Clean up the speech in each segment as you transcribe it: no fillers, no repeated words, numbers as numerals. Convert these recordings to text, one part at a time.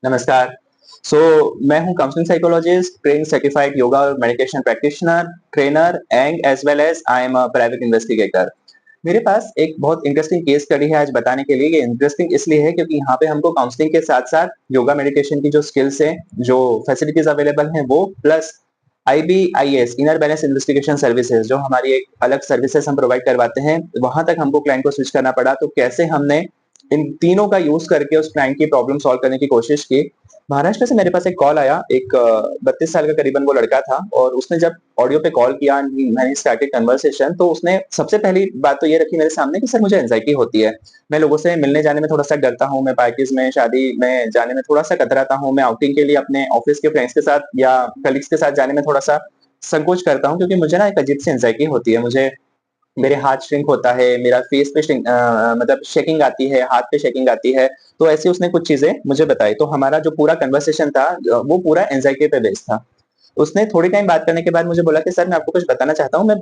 नमस्कार। मैं हूँ counselling psychologist, trained certified yoga और meditation practitioner, trainer and as well as I am a private investigator. मेरे पास एक बहुत इंटरेस्टिंग केस स्टडी है आज बताने के लिए। ये इंटरेस्टिंग इसलिए है क्योंकि यहाँ पे हमको काउंसलिंग के साथ-साथ योगा मेडिटेशन की जो स्किल्स हैं, जो फैसिलिटीज़ अवेलेबल हैं वो plus IBIS inner balance investigation services जो हमारी एक अलग सर्विसेज़ हम प्रोवाइड करवाते हैं, वहाँ तक हमको क्लाइंट को स्विच करना पड़ा। तो कैसे हमने इन तीनों का यूज़ करके उस क्लाइंट की प्रॉब्लम सॉल्व करने की कोशिश की। महाराष्ट्र से मेरे पास एक कॉल आया, एक 32 साल का करीबन वो लड़का था और उसने जब ऑडियो पे कॉल किया एंड मैंने स्टार्टेड कन्वर्सेशन तो उसने सबसे पहली बात तो ये रखी मेरे सामने कि सर मुझे एंग्जायटी होती है। मैं लोगों से मिलने जाने में थोड़ा-सा डरता हूँ, मैं पार्टीज़ में, शादी में जाने में थोड़ा-सा कतराता हूँ, मैं आउटिंग के लिए अपने ऑफिस के फ्रेंड्स के साथ या कलीग्स के साथ जाने में थोड़ा-सा संकोच करता हूँ क्योंकि मुझे ना एक अजीब-सी एंग्जायटी होती है। मुझे मेरे हाथ श्रिंक होता है, मेरा फेस पे मतलब शेकिंग आती है, हाथ पे शेकिंग आती है। तो ऐसी उसने कुछ चीज़ें मुझे बताई। तो हमारा जो पूरा कन्वर्सेशन था वो पूरा एंग्ज़ायटी पे बेस्ड था। उसने थोड़ी टाइम बात करने के बाद मुझे बोला कि सर मैं आपको कुछ बताना चाहता हूँ।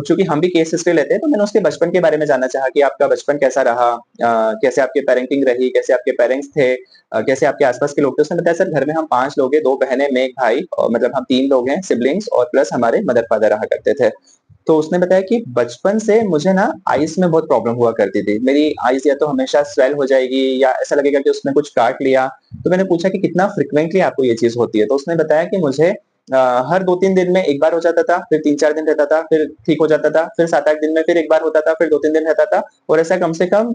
चूँकि हम भी केस हिस्ट्री लेते हैं तो मैंने उसके बचपन के बारे में जानना चाहा कि आपका बचपन कैसा रहा? कैसे आपकी पेरेंटिंग रही? कैसे आपके पेरेंट्स थे? कैसे आपके आस-पास के लोग थे? उसने बताया सर घर में हम 5 लोग हैं, 2 बहनें, मैं 1 भाई और मतलब हम 3 लोग हैं सिबलिंग्स और प्लस हमारे मदर-फादर रहा करते थे। तो उसने बताया कि बचपन से मुझे ना आईज़ में बहुत प्रॉब्लम हुआ करती थी। मेरी आईज़ या तो हमेशा स्वेल हो जाएगी या ऐसा लगेगा कि उसने कुछ काट लिया। तो मैंने पूछा कि कितना फ्रीक्वेंटली आपको ये चीज़ होती है? तो उसने बताया कि मुझे हर 2-3 दिन में 1 बार हो जाता था, फिर 3-4 दिन रहता था, फिर ठीक हो जाता था, फिर 7-8 दिन में फिर 1 बार होता था, फिर 2-3 दिन रहता था और ऐसा कम से कम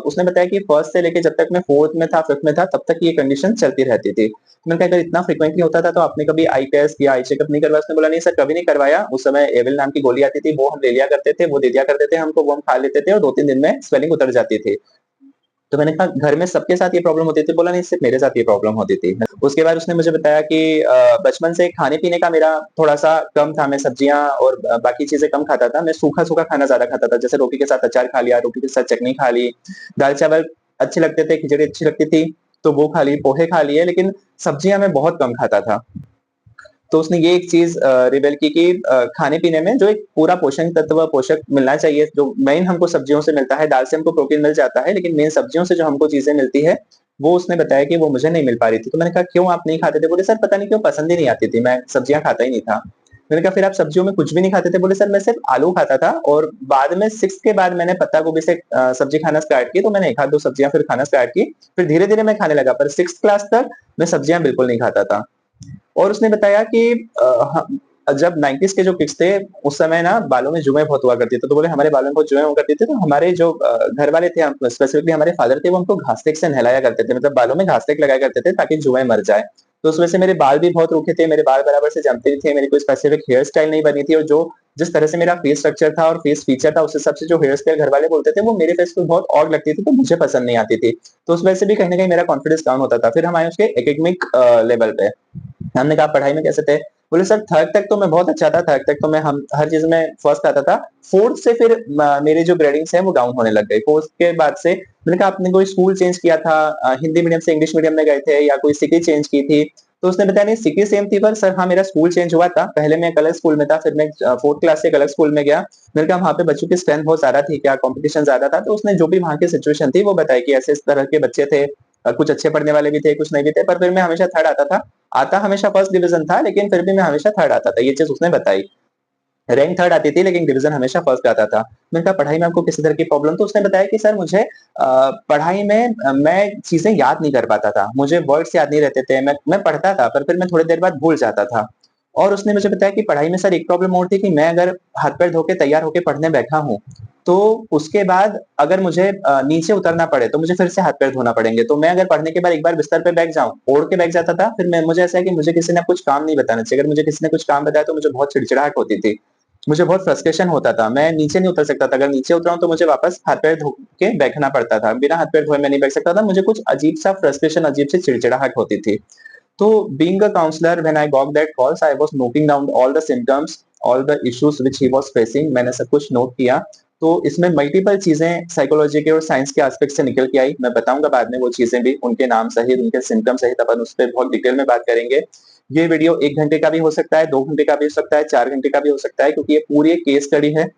उसने बताया कि फर्स्ट से लेके जब तक मैं 4th में था, 5th में था, तब तक ये कंडीशन चलती रहती थी। मैंने कहा अगर इतना फ्रीक्वेंटली होता था तो आपने कभी आई टेस्ट या आई चेकअप नहीं करवाया? उसने बोला नहीं सर कभी नहीं करवाया। उस समय एविल नाम की गोली आती थी, वो हम ले लिया करते थे, वो दे दिया करते थे हमको, वो हम खा लेते थे और 2-3 दिन में स्वेलिंग उतर जाती थी। तो मैंने कहा घर में सबके साथ ये प्रॉब्लम होती थी? बोला नहीं सिर्फ मेरे साथ ये प्रॉब्लम होती थी। उसके बाद उसने मुझे बताया कि बचपन से खाने-पीने का मेरा थोड़ा-सा कम था, मैं सब्जियाँ और बाकी चीज़ें कम खाता था। मैं सूखा-सूखा खाना ज़्यादा खाता था, जैसे रोटी के साथ अचार खा लिया, रोटी के साथ चटनी खा ली, दाल-चावल अच्छे लगते थे, खिचड़ी अच्छी लगती थी, तो वो खा ली, पोहे खा लिए, लेकिन सब्जियाँ मैं बहुत कम खाता था। तो उसने ये एक चीज़ रिवील की कि खाने-पीने में जो एक पूरा पोषण तत्व, पोषक मिलना चाहिए, जो मेन हमको सब्जियों से मिलता है, दाल से हमको प्रोटीन मिल जाता है, लेकिन मेन सब्जियों से जो हमको चीज़ें मिलती है, वो उसने बताया कि वो मुझे नहीं मिल पा रही थी। तो मैंने कहा, "क्यों आप नहीं खाते थे?" बोले, "सर पता नहीं क्यों पसंद ही नहीं आती थी, मैं सब्जियाँ खाता ही नहीं था।" मैंने कहा, "फिर आप सब्जियों में कुछ भी नहीं खाते थे?" बोले, "सर मैं सिर्फ आलू खाता था और बाद में 6th के बाद मैंने पत्ता गोभी से सब्जी खाना स्टार्ट की, तो मैंने 1 आध 2 सब्जियाँ फिर खाना स्टार्ट की, फिर धीरे-धीरे मैं खाने लगा, पर 6th क्लास तक मैं सब्जियाँ बिल्कुल नहीं खाता था।" और उसने बताया कि जब 90s के जो किड्स थे, उस समय ना बालों में जुएँ बहुत हुआ करती थी। तो बोले हमारे बालों में बहुत जुएँ हुआ करती थी, तो हमारे जो घर वाले थे, हम स्पेसिफिकली हमारे फादर थे, वो हमको घासलेट से नहलाया करते थे। मतलब बालों में घासलेट लगाया करते थे ताकि जुएँ मर जाएँ। तो उस वजह से मेरे बाल भी बहुत रूखे थे, मेरे बाल बराबर से जमते नहीं थे, मेरी कोई स्पेसिफिक हेयर स्टाइल नहीं बनी थी और जो जिस तरह से मेरा फेस स्ट्रक्चर था और फेस फीचर था, उस हिसाब से जो हेयर स्टाइल घर वाले बोलते थे, वो मेरे फेस पे बहुत ऑड लगती थी, तो मुझे पसंद नहीं आती थी। तो उस वजह से भी कहीं न कहीं मेरा कॉन्फिडेंस डाउन होता था। फिर हम आए उसके एकेडमिक लेवल पे। हमने कहा पढ़ाई में कैसे थे? बोले सर 3rd तक तो मैं बहुत अच्छा था, 3rd तक तो मैं हम हर चीज़ में फर्स्ट आता था। 4th से फिर मेरी जो ग्रेडिंग्स हैं वो डाउन होने लग गई। 4th के बाद से मैंने कहा आपने कोई स्कूल चेंज किया था, हिंदी मीडियम से इंग्लिश मीडियम में गए थे या कोई सिटी चेंज की थी? तो उसने बताया नहीं सिटी सेम थी पर सर हाँ, मेरा स्कूल चेंज हुआ था। पहले मैं एक अलग स्कूल में था, फिर मैं 4th क्लास से एक अलग स्कूल में गया। मैंने कहा वहाँ पे बच्चों की स्ट्रेंथ बहुत ज़्यादा थी क्या? कॉम्पिटिशन ज़्यादा था? तो उसने जो भी वहाँ की सिचुएशन थी वो बताई कि ऐसे इस तरह के बच्चे थे। कुछ अच्छे पढ़ने वाले भी थे, कुछ नहीं भी थे, पर फिर मैं हमेशा 3rd आता था। आता हमेशा फर्स्ट डिवीज़न था, लेकिन फिर भी मैं हमेशा 3rd आता था, ये चीज़ उसने बताई। रैंक 3rd आती थी, लेकिन डिवीज़न हमेशा फर्स्ट आता था। मैंने कहा पढ़ाई में आपको किसी तरह की प्रॉब्लम? तो उसने बताया कि सर मुझे पढ़ाई में मैं चीज़ें याद नहीं कर पाता था। मुझे वर्ड्स याद नहीं रहते थे। मैं पढ़ता था, पर फिर मैं थोड़ी देर बाद भूल जाता था। और उसने मुझे बताया कि पढ़ाई में सर एक प्रॉब्लम और थी कि मैं अगर हाथ-पैर धो के तैयार होके पढ़ने बैठा हूँ, तो उसके बाद अगर मुझे नीचे उतरना पड़े, तो मुझे फिर से हाथ-पैर धोना पड़ेंगे। तो मैं अगर पढ़ने के बाद एक बार बिस्तर पे बैठ जाऊँ, ओढ़ के बैठ जाता था, फिर मैं मुझे ऐसा है कि मुझे किसी ने कुछ काम नहीं बताना चाहिए। अगर मुझे किसी ने कुछ काम बताया, तो मुझे बहुत चिड़चिड़ाहट होती थी। मुझे बहुत फ्रस्ट्रेशन होता था, मैं नीचे नहीं उतर सकता था, अगर नीचे उतरा हूँ तो मुझे वापस हाथ-पैर धो के बैठना पड़ता था, बिना हाथ-पैर धोए मैं नहीं बैठ सकता था, मुझे कुछ अजीब-सा फ्रस्ट्रेशन, अजीब-सी चिड़चिड़ाहट होती थी। So being a counselor, when I got that calls, I was noting down all the symptoms, all the issues which he was facing. मैंने सब कुछ नोट किया। तो इसमें मल्टीपल चीजें साइकोलॉजी के और साइंस के एस्पेक्ट से निकल के आई। मैं बताऊंगा बाद में वो चीजें भी, उनके नाम सहित, उनके सिम्टम सहित अपन उस पर बहुत डिटेल में बात करेंगे। ये वीडियो 1 घंटे का भी हो सकता है, 2 घंटे का भी हो सकता है, 4 घंटे का भी हो सकता है, क्योंकि ये पूरी एक केस स्टडी है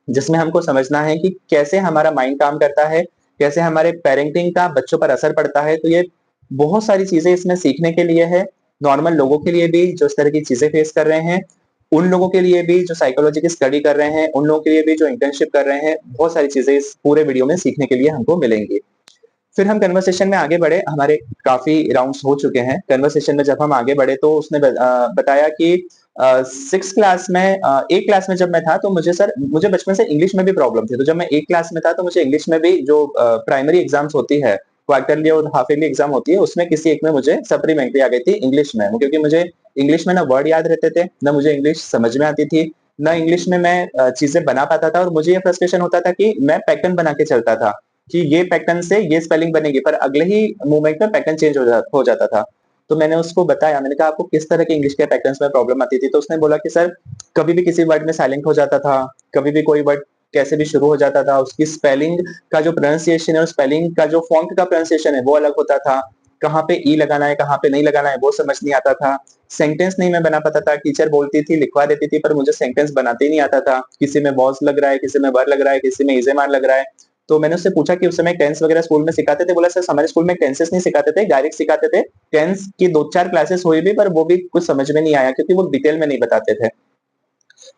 जिसमें हमको समझना है कि कैसे हमारा माइंड काम करता है, कैसे हमारे पेरेंटिंग का बच्चों पर असर पड़ता है। तो ये बहुत सारी चीजें इसमें सीखने के लिए है, नॉर्मल लोगों के लिए भी जो इस तरह की चीजें फेस कर रहे हैं, उन लोगों के लिए भी जो साइकोलॉजी की स्टडी कर रहे हैं, उन लोगों के लिए भी जो इंटर्नशिप कर रहे हैं, बहुत सारी चीजें इस पूरे वीडियो में सीखने के लिए हमको मिलेंगी। फिर हम कन्वर्सेशन में आगे बढ़े, हमारे काफी राउंड्स हो चुके हैं। कन्वर्सेशन में जब हम आगे बढ़े तो उसने बताया कि 6 क्लास में 8 क्लास में जब मैं था तो मुझे बचपन से इंग्लिश में भी प्रॉब्लम थी। तो जब मैं 8 क्लास में था तो मुझे इंग्लिश में भी जो प्राइमरी एग्जाम्स होती है, क्वार्टरली और हाफ ईयरली एग्जाम होती है, उसमें किसी एक में मुझे सप्लीमेंट्री आ गई थी इंग्लिश में। क्योंकि मुझे इंग्लिश में ना वर्ड याद रहते थे, ना मुझे इंग्लिश समझ में आती थी, ना इंग्लिश में मैं चीजें बना पाता था, और मुझे ये फ्रस्ट्रेशन होता था कि मैं पैटर्न बना के चलता था कि ये पैटर्न से ये स्पेलिंग बनेगी, पर अगले ही मोमेंट में पैटर्न चेंज हो जाता था। तो मैंने उसको बताया, मैंने कहा आपको किस तरह के इंग्लिश के पैटर्न्स में प्रॉब्लम आती थी? तो उसने बोला कि सर कभी भी किसी वर्ड में साइलेंट हो जाता था, कभी भी कोई वर्ड कैसे भी शुरू हो जाता था, उसकी स्पेलिंग का जो प्रोनाउंसिएशन है और स्पेलिंग का जो फॉन्ट का प्रोनाउंसिएशन है वो अलग होता था, कहाँ पे ई लगाना है कहाँ पे नहीं लगाना है वो समझ नहीं आता था, सेंटेंस नहीं मैं बना पाता था। टीचर बोलती थी, लिखवा देती थी, पर मुझे सेंटेंस बनाते ही नहीं आता था। किसी में वॉज लग रहा है, किसी में वर लग रहा है, किसी में इजेमार लग रहा है। तो मैंने उससे पूछा कि उस समय टेंस वगैरह स्कूल में सिखाते थे? बोला सर हमारे स्कूल में टेंसेस नहीं सिखाते थे, डायरेक्ट सिखाते थे। टेंस की 2-4 क्लासेस हुई भी, पर वो भी कुछ समझ में नहीं आया क्योंकि वो डिटेल में नहीं बताते थे।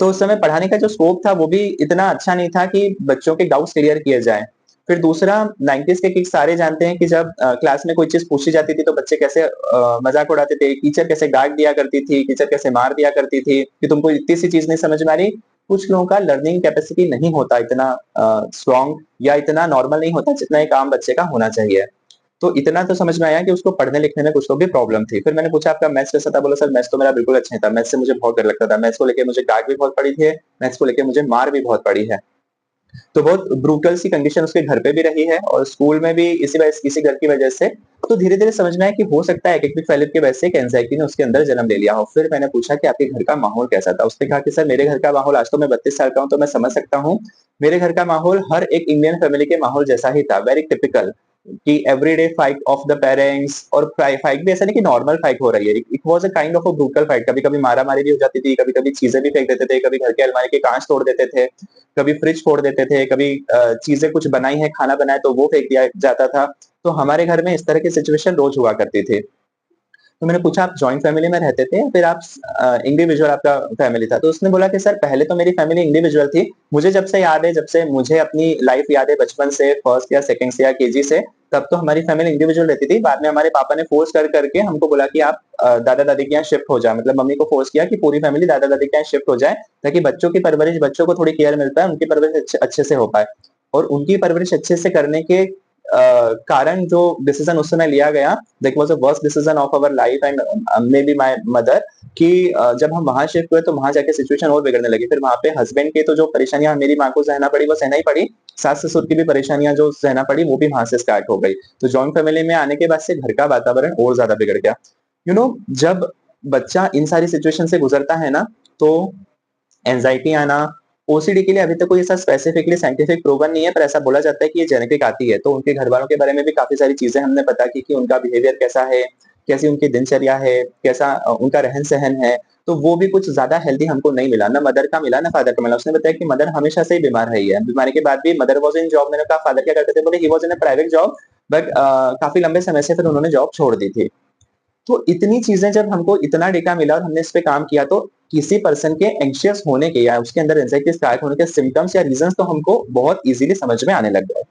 तो उस समय पढ़ाने का जो स्कोप था वो भी इतना अच्छा नहीं था कि बच्चों के डाउट्स क्लियर किए जाएँ। फिर दूसरा, 90s के किड्स सारे जानते हैं कि जब क्लास में कोई चीज़ पूछी जाती थी तो बच्चे कैसे मज़ाक उड़ाते थे, टीचर कैसे डाँट दिया करती थी, टीचर कैसे मार दिया करती थी कि तुमको इतनी सी चीज़ नहीं समझ में आ रही। कुछ लोगों का लर्निंग कैपेसिटी नहीं होता इतना स्ट्रॉन्ग, या इतना नॉर्मल नहीं होता जितना एक आम बच्चे का होना चाहिए। तो इतना तो समझ में आया कि उसको पढ़ने-लिखने में कुछ तो भी प्रॉब्लम थी। फिर मैंने पूछा आपका मैथ्स कैसा था? बोला सर मैथ्स तो मेरा बिल्कुल अच्छा नहीं था। मैथ्स से मुझे बहुत डर लगता था। मैथ्स को लेके मुझे डाँट भी बहुत पड़ी थी, मैथ्स को लेके मुझे मार भी बहुत पड़ी है। तो बहुत ब्रूटल सी कंडीशन उसके घर पे भी रही है और स्कूल में भी इसी घर की वजह से। तो धीरे-धीरे समझ में आया कि हो सकता है एकेडमिक फेलियर की वजह से एक एंग्जायटी ने उसके अंदर जन्म ले लिया हो। फिर मैंने पूछा कि आपके घर का माहौल कैसा था? उसने कहा कि सर मेरे घर का माहौल, आज तो मैं 32 साल का हूँ तो मैं समझ सकता हूँ। मेरे घर का माहौल हर एक इंडियन फैमिली के माहौल जैसा ही था, वेरी टिपिकल, कि everyday fight of the parents, और फाइट भी ऐसा नहीं कि नॉर्मल फाइट हो रही है। It was a kind of a brutal fight. कभी-कभी मारा-मारी भी हो जाती थी, कभी-कभी चीज़ें भी फेंक देते थे, कभी घर के अलमारी के काँच तोड़ देते थे, कभी फ्रिज फोड़ देते थे, कभी चीज़ें कुछ बनाई हैं, खाना बनाया तो वो फेंक दिया जाता था। तो हमारे घर में इस तरह की सिचुएशन रोज़ हुआ करती थी। तो मैंने पूछा आप जॉइंट फैमिली में रहते थे या फिर आप इंडिविजुअल आपका फैमिली था? तो उसने बोला कि सर पहले तो मेरी फैमिली इंडिविजुअल थी। मुझे जब से याद है, जब से मुझे अपनी लाइफ याद है बचपन से, फर्स्ट या सेकंड से या केजी से, तब तो हमारी फैमिली इंडिविजुअल रहती थी। बाद में हमारे पापा ने फोर्स कर के हमको बोला कि आप दादा-दादी के यहाँ शिफ्ट हो जाओ। मतलब मम्मी को फोर्स किया कि पूरी फैमिली दादा-दादी के यहाँ शिफ्ट हो जाए, ताकि बच्चों की परवरिश, बच्चों को थोड़ी केयर मिल पाए, उनकी परवरिश अच्छे अच्छे से हो पाए। और उनकी परवरिश अच्छे से करने के कारण जो डिसीजन उस समय लिया गया, that was the worst decision of our life and maybe my mother, कि जब हम वहाँ शिफ्ट हुए तो वहाँ जाके सिचुएशन और बिगड़ने लगी। फिर वहाँ पे हस्बैंड के तो जो परेशानियाँ मेरी माँ को सहना पड़ी वो सहना ही पड़ी, सास-ससुर की भी परेशानियाँ जो सहना पड़ी वो भी वहाँ से स्टार्ट हो गई। तो जॉइंट फैमिली में आने के बाद से घर का वातावरण और ज़्यादा बिगड़ गया। जब बच्चा इन सारी सिचुएशन से गुज़रता है ना, तो एंग्जायटी आना, ओसीडी के लिए अभी तक कोई ऐसा स्पेसिफिकली साइंटिफिक प्रूवन नहीं है, पर ऐसा बोला जाता है कि ये जेनेटिक आती है। तो उनके घरवालों के बारे में भी काफ़ी सारी चीज़ें हमने पता की कि उनका बिहेवियर कैसा है, कैसी उनकी दिनचर्या है, कैसा उनका रहन-सहन है। तो वो भी कुछ ज़्यादा हेल्दी हमको नहीं मिला, ना मदर का मिला, ना फादर का मिला। उसने बताया कि मदर हमेशा से ही बीमार रही है। बीमारी के बाद भी मदर वाज़ इन जॉब। मैंने कहा फादर क्या करते थे? बोले he was in a private job, but काफ़ी लंबे समय से फिर उन्होंने जॉब छोड़ दी थी। तो इतनी चीज़ें जब हमको इतना डेटा मिला और हमने इस पे काम किया, तो किसी पर्सन के एंग्ज़ियस होने के या उसके अंदर एंग्ज़ायटी स्टार्ट होने के सिम्पटम्स या रीज़न्स तो हमको बहुत ईज़िली समझ में आने लग गए।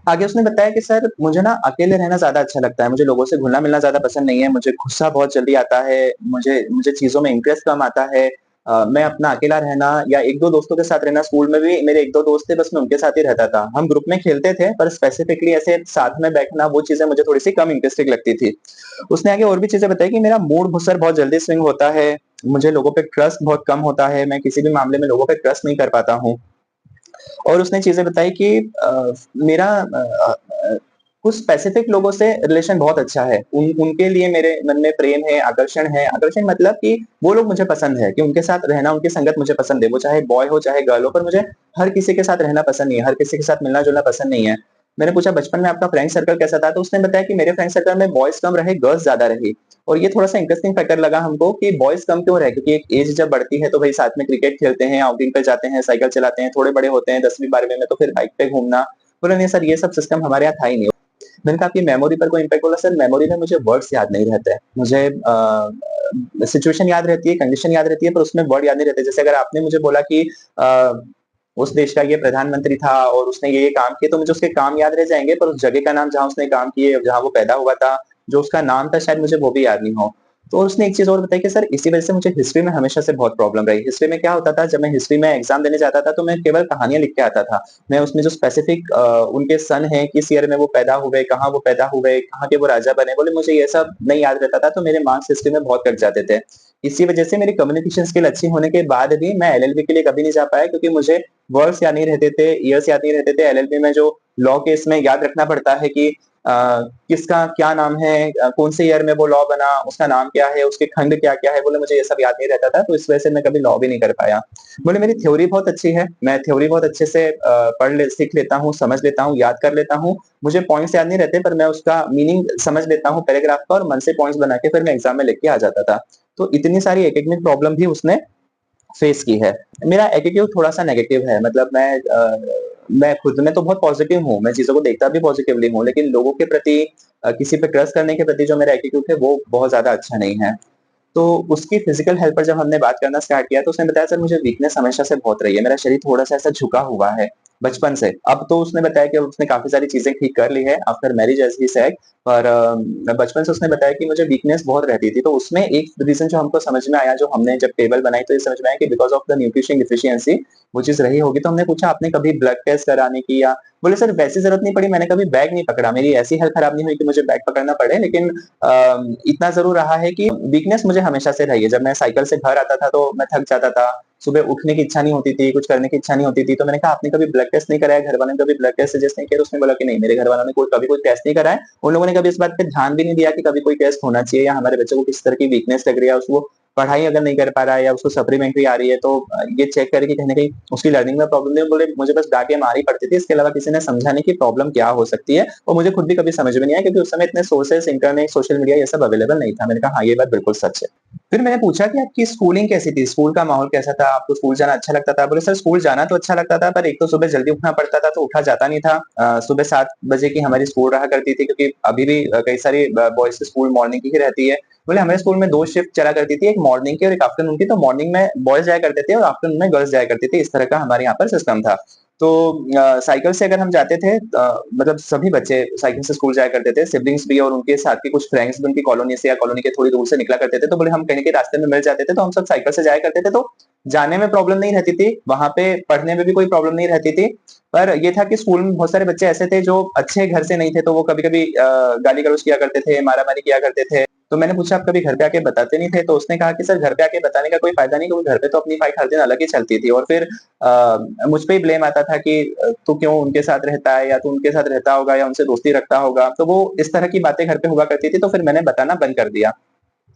आगे उसने बताया कि सर मुझे ना अकेले रहना ज़्यादा अच्छा लगता है, मुझे लोगों से घुलना-मिलना ज़्यादा पसंद नहीं है, मुझे गुस्सा बहुत जल्दी आता है, मुझे मुझे चीज़ों में इंटरेस्ट कम आता है। मैं अपना अकेला रहना या 1-2 दोस्तों के साथ रहना, स्कूल में भी मेरे 1-2 दोस्त थे, बस मैं उनके साथ ही रहता था। हम ग्रुप में खेलते थे, पर स्पेसिफिकली ऐसे साथ में बैठना वो चीज़ें मुझे थोड़ी-सी कम इंटरेस्टिंग लगती थी। उसने आगे और भी चीज़ें बताई कि मेरा मूड बहुत बहुत जल्दी स्विंग होता है, मुझे लोगों पे ट्रस्ट बहुत कम होता है, मैं किसी भी मामले में लोगों पे ट्रस्ट नहीं कर पाता हूँ। और उसने चीज़ें बताई कि मेरा कुछ स्पेसिफिक लोगों से रिलेशन बहुत अच्छा है। उनके लिए मेरे मन में प्रेम है, आकर्षण है। आकर्षण मतलब कि वो लोग मुझे पसंद है, कि उनके साथ रहना, उनकी संगत मुझे पसंद है। वो चाहे बॉय हो, चाहे गर्ल हो, पर मुझे हर किसी के साथ रहना पसंद नहीं है, हर किसी के साथ मिलना-जुलना पसंद नहीं है। मैंने पूछा बचपन में आपका फ्रेंड सर्कल कैसा था? तो उसने बताया कि मेरे फ्रेंड सर्कल में बॉयज़ कम रहे, गर्ल्स ज़्यादा रही। और ये थोड़ा-सा इंटरेस्टिंग फैक्टर लगा हमको कि बॉयज़ कम क्यों रहे? क्योंकि एक एज जब बढ़ती है तो भई साथ में क्रिकेट खेलते हैं, आउटिंग पे जाते हैं, साइकिल चलाते हैं, थोड़े बड़े होते हैं 10वीं 12वीं में तो फिर बाइक पे घूमना। बोला नहीं सर, ये सब सिस्टम हमारे यहाँ था ही नहीं। मैंने कहा आपकी मेमोरी पर कोई इम्पैक्ट बोला सर मेमोरी में मुझे वर्ड्स याद नहीं रहते हैं। मुझे सिचुएशन याद रहती है, कंडीशन याद रहती है पर उसमें वर्ड याद नहीं रहते। जैसे अगर आपने मुझे बोला कि अ, उस देश का ये प्रधानमंत्री था और उसने ये काम किए तो मुझे उसके काम याद रह जाएँगे पर उस जगह का नाम जहाँ उसने काम किए, जहाँ वो पैदा हुआ था, जो उसका नाम था शायद मुझे वो भी याद नहीं हो। तो उसने एक चीज़ और बताई कि सर इसी वजह से मुझे हिस्ट्री में हमेशा से बहुत प्रॉब्लम रही। हिस्ट्री में क्या होता था जब मैं हिस्ट्री में एग्ज़ाम देने जाता था तो मैं केवल कहानियाँ लिख के आता था। मैं उसमें जो स्पेसिफिक उनके सन हैं, किस ईयर में वो पैदा हुए, कहाँ वो पैदा हुए, कहाँ के वो राजा बने, बोले मुझे ये सब नहीं याद रहता था तो मेरे मार्क्स हिस्ट्री में बहुत कट जाते थे। इसी वजह से मेरी कम्युनिकेशन स्किल अच्छी होने के बाद भी मैं एलएलबी के लिए कभी नहीं जा पाया क्योंकि मुझे वर्ड्स याद नहीं रहते थे, ईयर्स याद नहीं रहते थे। एलएलबी में जो लॉ केस में याद रखना पड़ता है कि किसका क्या नाम है, कौन से ईयर में वो लॉ बना, उसका नाम क्या है, उसके खंड क्या-क्या है, बोले मुझे ये सब याद नहीं रहता था, तो इस वजह से मैं कभी लॉ भी नहीं कर पाया। बोले मेरी थ्योरी बहुत अच्छी है, मैं थ्योरी बहुत अच्छे से सीख लेता हूँ, समझ लेता हूँ, याद कर लेता हूँ। मुझे पॉइंट्स याद नहीं रहते पर मैं उसका मीनिंग समझ लेता हूँ पैराग्राफ का और मन से पॉइंट्स बना के फिर मैं एग्ज़ाम में लिख के आ जाता था। तो इतनी सारी एकेडमिक प्रॉब्लम भी उसने फेस की है। मेरा एटीट्यूड थोड़ा-सा नेगेटिव है मतलब मैं खुद में तो बहुत पॉजिटिव हूँ, मैं चीज़ों को देखता भी पॉजिटिवली हूँ, लेकिन लोगों के प्रति किसी पे ट्रस्ट करने के प्रति जो मेरा एटीट्यूड है वो बहुत ज़्यादा अच्छा नहीं है। तो उसकी फिजिकल हेल्थ पर जब हमने बात करना स्टार्ट किया तो उसने बताया सर मुझे वीकनेस हमेशा से बहुत रही है, मेरा शरीर थोड़ा-सा ऐसा झुका हुआ है बचपन से। अब तो उसने बताया कि उसने काफ़ी सारी चीज़ें ठीक कर ली है after marriage as he said पर बचपन से उसने बताया कि मुझे वीकनेस बहुत रहती थी। तो उसमें एक रीज़न जो हमको समझ में आया, जो हमने जब टेबल बनाई तो ये समझ में आया कि because of the nutrition deficiency वो चीज़ रही होगी। तो हमने पूछा आपने कभी ब्लड टेस्ट कराने की या बोले सर वैसी ज़रूरत नहीं पड़ी, मैंने कभी बैग नहीं पकड़ा, मेरी ऐसी हेल्थ खराब नहीं हुई कि मुझे बैग पकड़ना पड़े लेकिन इतना ज़रूर रहा है कि वीकनेस मुझे हमेशा से रही है। जब मैं साइकिल से घर आता था तो मैं थक जाता था, सुबह उठने की इच्छा नहीं होती थी, कुछ करने की इच्छा नहीं होती थी। तो मैंने कहा आपने कभी ब्लड टेस्ट नहीं कराया? घर वालों ने कभी ब्लड टेस्ट सजेस्ट नहीं किया? तो उसने बोला कि नहीं, मेरे घर वालों ने कभी कोई टेस्ट नहीं कराया। उन लोगों ने कभी इस बात पे ध्यान भी नहीं दिया कि कभी कोई टेस्ट होना चाहिए या हमारे बच्चे को किस तरह की वीकनेस लग रही है, उसको पढ़ाई अगर नहीं कर पा रहा है या उसको सप्लीमेंट्री आ रही है तो ये चेक करें कि कहीं न कहीं उसकी लर्निंग में प्रॉब्लम नहीं है। बोले मुझे बस डाँटें मार ही पड़ती थी, इसके अलावा किसी ने समझा नहीं कि प्रॉब्लम क्या हो सकती है और मुझे खुद भी कभी समझ में नहीं आया क्योंकि उस समय इतने सोर्सेज़, इंटरनेट, सोशल मीडिया ये सब अवेलेबल नहीं था। मैंने कहा हाँ, ये बात बिल्कुल सच है। फिर मैंने पूछा कि आपकी स्कूलिंग कैसी थी? स्कूल का माहौल कैसा था? आपको स्कूल जाना अच्छा लगता था? बोले सर स्कूल जाना तो अच्छा लगता था पर एक तो सुबह जल्दी उठना पड़ता था तो उठा जाता नहीं था। सुबह 7 बजे की हमारी स्कूल रहा करती थी क्योंकि अभी भी कई सारी बॉयज़ की स्कूल मॉर्निंग की ही रहती है। बोले हमारे स्कूल में 2 शिफ्ट चला करती थी, एक मॉर्निंग की और एक आफ्टरनून की। तो मॉर्निंग में बॉयज़ जाया करते थे और आफ्टरनून में गर्ल्स जाया करती थी। इस तरह का हमारे यहाँ पर सिस्टम था। तो साइकिल से अगर हम जाते थे मतलब सभी बच्चे साइकिल से स्कूल जाया करते थे, सिबलिंग्स भी और उनके साथ के कुछ फ्रेंड्स भी उनकी कॉलोनी से या कॉलोनी के थोड़ी दूर से निकला करते थे। तो बोले हम कहीं न कहीं रास्ते में मिल जाते थे, तो हम सब साइकिल से जाया करते थे। तो जाने में प्रॉब्लम नहीं रहती थी, वहाँ पे पढ़ने में भी कोई प्रॉब्लम नहीं रहती थी। पर ये था कि स्कूल में बहुत सारे बच्चे ऐसे थे जो अच्छे घर से नहीं थे, तो वो कभी-कभी गाली-गलौज किया करते थे, मारा-मारी किया करते थे। तो मैंने पूछा आप कभी घर पे आके बताते नहीं थे? तो उसने कहा कि सर घर पे आके बताने का कोई फ़ायदा नहीं क्योंकि घर पे तो अपनी फाइट हर दिन अलग ही चलती थी और फिर मुझ पे ही ब्लेम आता था कि तू क्यों उनके साथ रहता है या तू उनके साथ रहता होगा या उनसे दोस्ती रखता होगा। तो वो इस तरह की बातें घर पे हुआ करती थी, तो फिर मैंने बताना बंद कर दिया।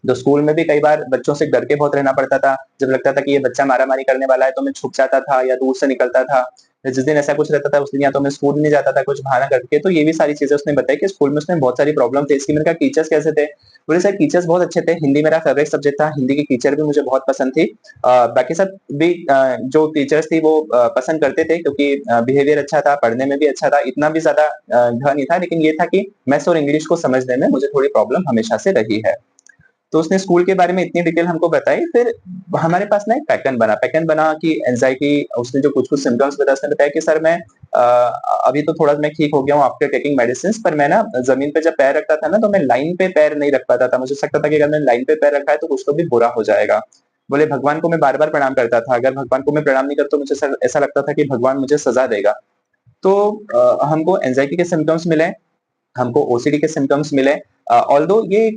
तो स्कूल में भी कई बार बच्चों से डर के बहुत रहना पड़ता था। जब लगता था कि ये बच्चा मारा-मारी करने वाला है तो मैं छुप जाता था या दूर से निकलता था। जिस दिन ऐसा कुछ रहता था उस दिन या तो मैं स्कूल नहीं जाता था कुछ बहाना करके। तो ये भी सारी चीज़ें उसने बताई कि स्कूल में उसने बहुत सारी प्रॉब्लम फेस की। मैंने कहा टीचर्स कैसे थे? बोले सर टीचर्स बहुत अच्छे थे। हिंदी मेरा फेवरेट सब्जेक्ट था। हिंदी की टीचर भी मुझे बहुत पसंद थी। बाकी सब भी जो टीचर्स थी वो पसंद करते थे क्योंकि बिहेवियर अच्छा था, पढ़ने में भी अच्छा था। इतना भी ज़्यादा ढ नहीं था लेकिन ये था कि मैथ्स और इंग्लिश को समझने में मुझे थोड़ी प्रॉब्लम हमेशा से रही है। तो उसने स्कूल के बारे में इतनी डिटेल हमको बताई, फिर हमारे पास ना एक पैटर्न बना कि एंग्ज़ायटी उसने जो कुछ-कुछ सिम्पटम्स बताए, उसने बताया कि सर मैं अभी तो थोड़ा मैं ठीक हो गया हूँ आफ्टर टेकिंग मेडिसिन्स पर मैं ना ज़मीन पे जब पैर रखता था ना, तो मैं लाइन पे पैर नहीं रख पाता था। मुझे लगता था कि अगर मैंने लाइन पे पैर रखा है, तो कुछ तो भी बुरा हो जाएगा। बोले भगवान को मैं बार-बार प्रणाम करता था, अगर भगवान को मैं प्रणाम नहीं करता तो मुझे ऐसा लगता था कि भगवान मुझे सज़ा देगा। तो हमको एंग्ज़ायटी के सिम्पटम्स मिले हमको ओसीडी के सिम्पटम्स मिले ऑल्दो ये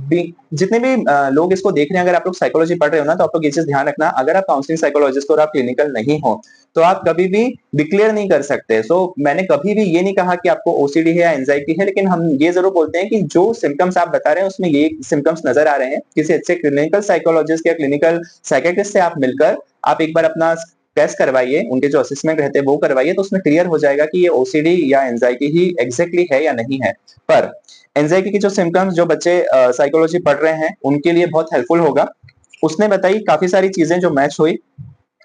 बी जितने भी लोग इसको देख रहे हैं, अगर आप लोग साइकोलॉजी पढ़ रहे हो ना, तो आप लोग ये चीज़ ध्यान रखना, अगर आप काउंसलिंग साइकोलॉजिस्ट हो और आप क्लिनिकल नहीं हो, तो आप कभी भी डिक्लेयर नहीं कर सकते। सो मैंने कभी भी ये नहीं कहा कि आपको ओसीडी है या एंग्ज़ायटी है, लेकिन हम ये ज़रूर बोलते हैं कि जो सिम्पटम्स आप बता रहे हैं, उसमें ये सिम्पटम्स नज़र आ रहे हैं। किसी अच्छे क्लिनिकल साइकोलॉजिस्ट या क्लिनिकल साइकियाट्रिस्ट से आप मिलकर आप एक बार अपना टेस्ट करवाइए, उनके जो असेसमेंट रहते हैं वो करवाइए, तो उसमें क्लियर हो जाएगा कि ये ओसीडी या एंग्ज़ायटी ही एग्ज़ैक्टली है या नहीं है। पर एंग्ज़ायटी के जो सिम्पटम्स जो बच्चे साइकोलॉजी पढ़ रहे हैं, उनके लिए बहुत हेल्पफुल होगा। उसने बताई काफ़ी सारी चीज़ें जो मैच हुई,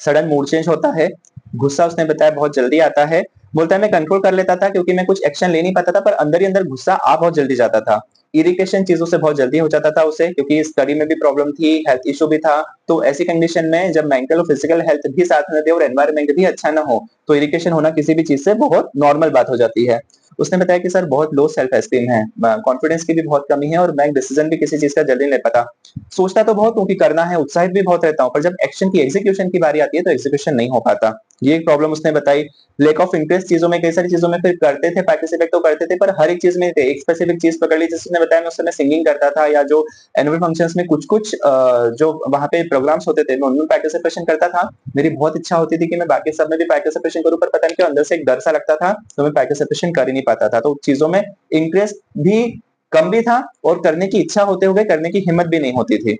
सडन मूड चेंज होता है, गुस्सा उसने बताया बहुत जल्दी आता है बोलता है मैं कंट्रोल कर लेता था क्योंकि मैं कुछ एक्शन ले नहीं पाता था, पर अंदर ही अंदर गुस्सा आ बहुत जल्दी जाता था। इरिटेशन चीजों से बहुत जल्दी हो जाता था उसे, क्योंकि स्टडी में भी प्रॉब्लम थी, हेल्थ इश्यू भी था। तो ऐसी कंडीशन में जब मेंटल और फिजिकल हेल्थ भी साथ में दे और एनवायरनमेंट भी अच्छा ना हो, तो इरिटेशन होना किसी भी चीज से बहुत नॉर्मल बात हो जाती है। उसने बताया कि सर बहुत लो सेल्फ एस्टीम है, कॉन्फिडेंस की भी बहुत कमी है और मैं डिसीजन भी किसी चीज का जल्दी नहीं ले पाता। सोचता तो बहुत हूँ कि करना है, उत्साहित भी बहुत रहता हूँ, पर जब एक्शन की एग्जीक्यूशन की बारी आती है तो एग्जीक्यूशन नहीं हो पाता। ये एक प्रॉब्लम उसने बताई। लैक ऑफ इंटरेस्ट चीजों में, कई सारी चीजों में फिर करते थे, पार्टिसिपेट तो करते थे, पर हर एक चीज में थे। एक स्पेसिफिक चीज पकड़ ली, जैसे उसने बताया मैं उस समय सिंगिंग करता था, या जो एनुअल फंक्शंस में कुछ कुछ जो वहां पे प्रोग्राम्स होते थे मैं उनमें पार्टिसिपेशन करता था। मेरी बहुत इच्छा होती थी कि मैं बाकी सब में भी पार्टिसिपेशन करूं, पर पता नहीं क्यों अंदर से एक डर सा लगता था, तो मैं पार्टिसिपेशन कर ही नहीं पाता था। तो चीजों में इंटरेस्ट भी कम भी था और करने की इच्छा होते हुए करने की हिम्मत भी नहीं होती थी।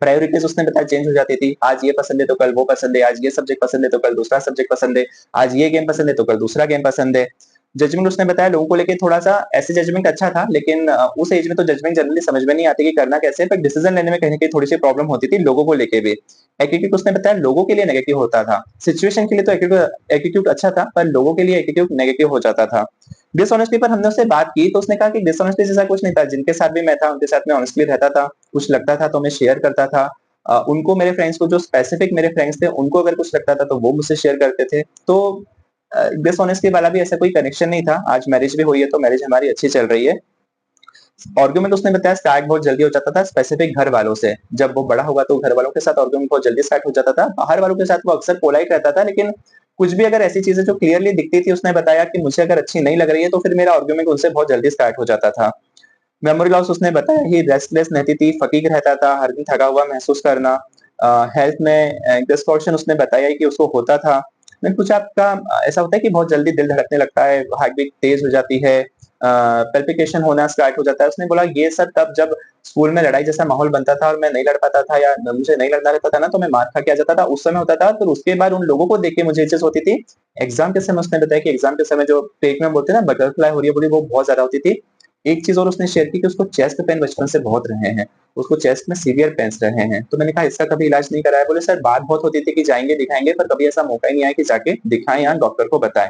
प्रायोरिटीज उसने बताया चेंज हो जाती थी। आज ये पसंद है तो कल वो पसंद है, आज ये सब्जेक्ट पसंद है तो कल दूसरा सब्जेक्ट पसंद है, आज ये गेम पसंद है तो कल दूसरा गेम पसंद है। जजमेंट उसने बताया लोगों को लेके थोड़ा-सा ऐसे जजमेंट अच्छा था, लेकिन उस एज में तो जजमेंट जनरली समझ में नहीं आती कि करना कैसे है, पर डिसीजन लेने में कहीं न कहीं थोड़ी-सी प्रॉब्लम होती थी लोगों को लेके भी। एटीट्यूड उसने बताया लोगों के लिए नेगेटिव होता था। सिचुएशन के लिए तो एटीट्यूड एटीट्यूड अच्छा था, पर लोगों के लिए एटीट्यूड नेगेटिव हो जाता था। डिसऑनेस्टी पर हमने उससे बात की तो उसने कहा कि डिसऑनेस्टी जैसा कुछ नहीं था, जिनके साथ भी मैं था उनके साथ मैं ऑनेस्टली रहता था, कुछ लगता था तो मैं शेयर करता था। उनको, मेरे फ्रेंड्स को, जो स्पेसिफिक मेरे फ्रेंड्स थे उनको अगर कुछ लगता था तो वो मुझसे शेयर करते थे। तो डिसऑनेस्टी वाला भी ऐसा कोई कनेक्शन नहीं था। आज मैरिज भी हुई है तो मैरिज हमारी अच्छी चल रही है। आर्गुमेंट उसने बताया स्टार्ट बहुत जल्दी हो जाता था स्पेसिफिक घर वालों से। जब वो बड़ा हुआ तो घर वालों के साथ आर्गुमेंट बहुत जल्दी स्टार्ट हो जाता था। बाहर वालों के साथ वो अक्सर पोलाइट रहता था, लेकिन कुछ भी अगर ऐसी चीजें जो क्लियरली दिखती थी, उसने बताया कि मुझे अगर अच्छी नहीं लग रही है तो फिर मेरा आर्गुमेंट उनसे बहुत जल्दी स्टार्ट हो जाता था। मेमोरी लॉस उसने बताया कि रेस्टलेस रहती थी, फटीग रहता था, हर दिन थका हुआ महसूस करना। हेल्थ में डिस्टॉर्शन उसने बताया कि उसको होता था। मैंने पूछा आपका ऐसा होता है कि बहुत जल्दी दिल धड़कने लगता है, हार्ट बीट तेज हो जाती है, पैल्पिटेशन होना स्टार्ट हो जाता है। उसने बोला ये सब तब जब स्कूल में लड़ाई जैसा माहौल बनता था और मैं नहीं लड़ पाता था या मुझे नहीं लड़ना रहता था ना, तो मैं मार खा के आ जाता था, उस समय होता था। फिर उसके बाद उन लोगों को देख के मुझे ये चीज होती थी। एग्जाम के समय उसने बताया कि एग्जाम के समय जो पेट में बोलते हैं ना बटरफ्लाई हो रही है पूरी, वो बहुत ज्यादा होती थी। एक चीज और उसने शेयर की कि उसको चेस्ट पेन बचपन से बहुत रहे हैं, उसको चेस्ट में सीवियर पेन्स रहे हैं। तो मैंने कहा इसका कभी इलाज नहीं कराया? बोले सर बात बहुत होती थी कि जाएंगे दिखाएंगे, पर कभी ऐसा मौका ही नहीं आया कि जाके दिखाएं या डॉक्टर को बताएं।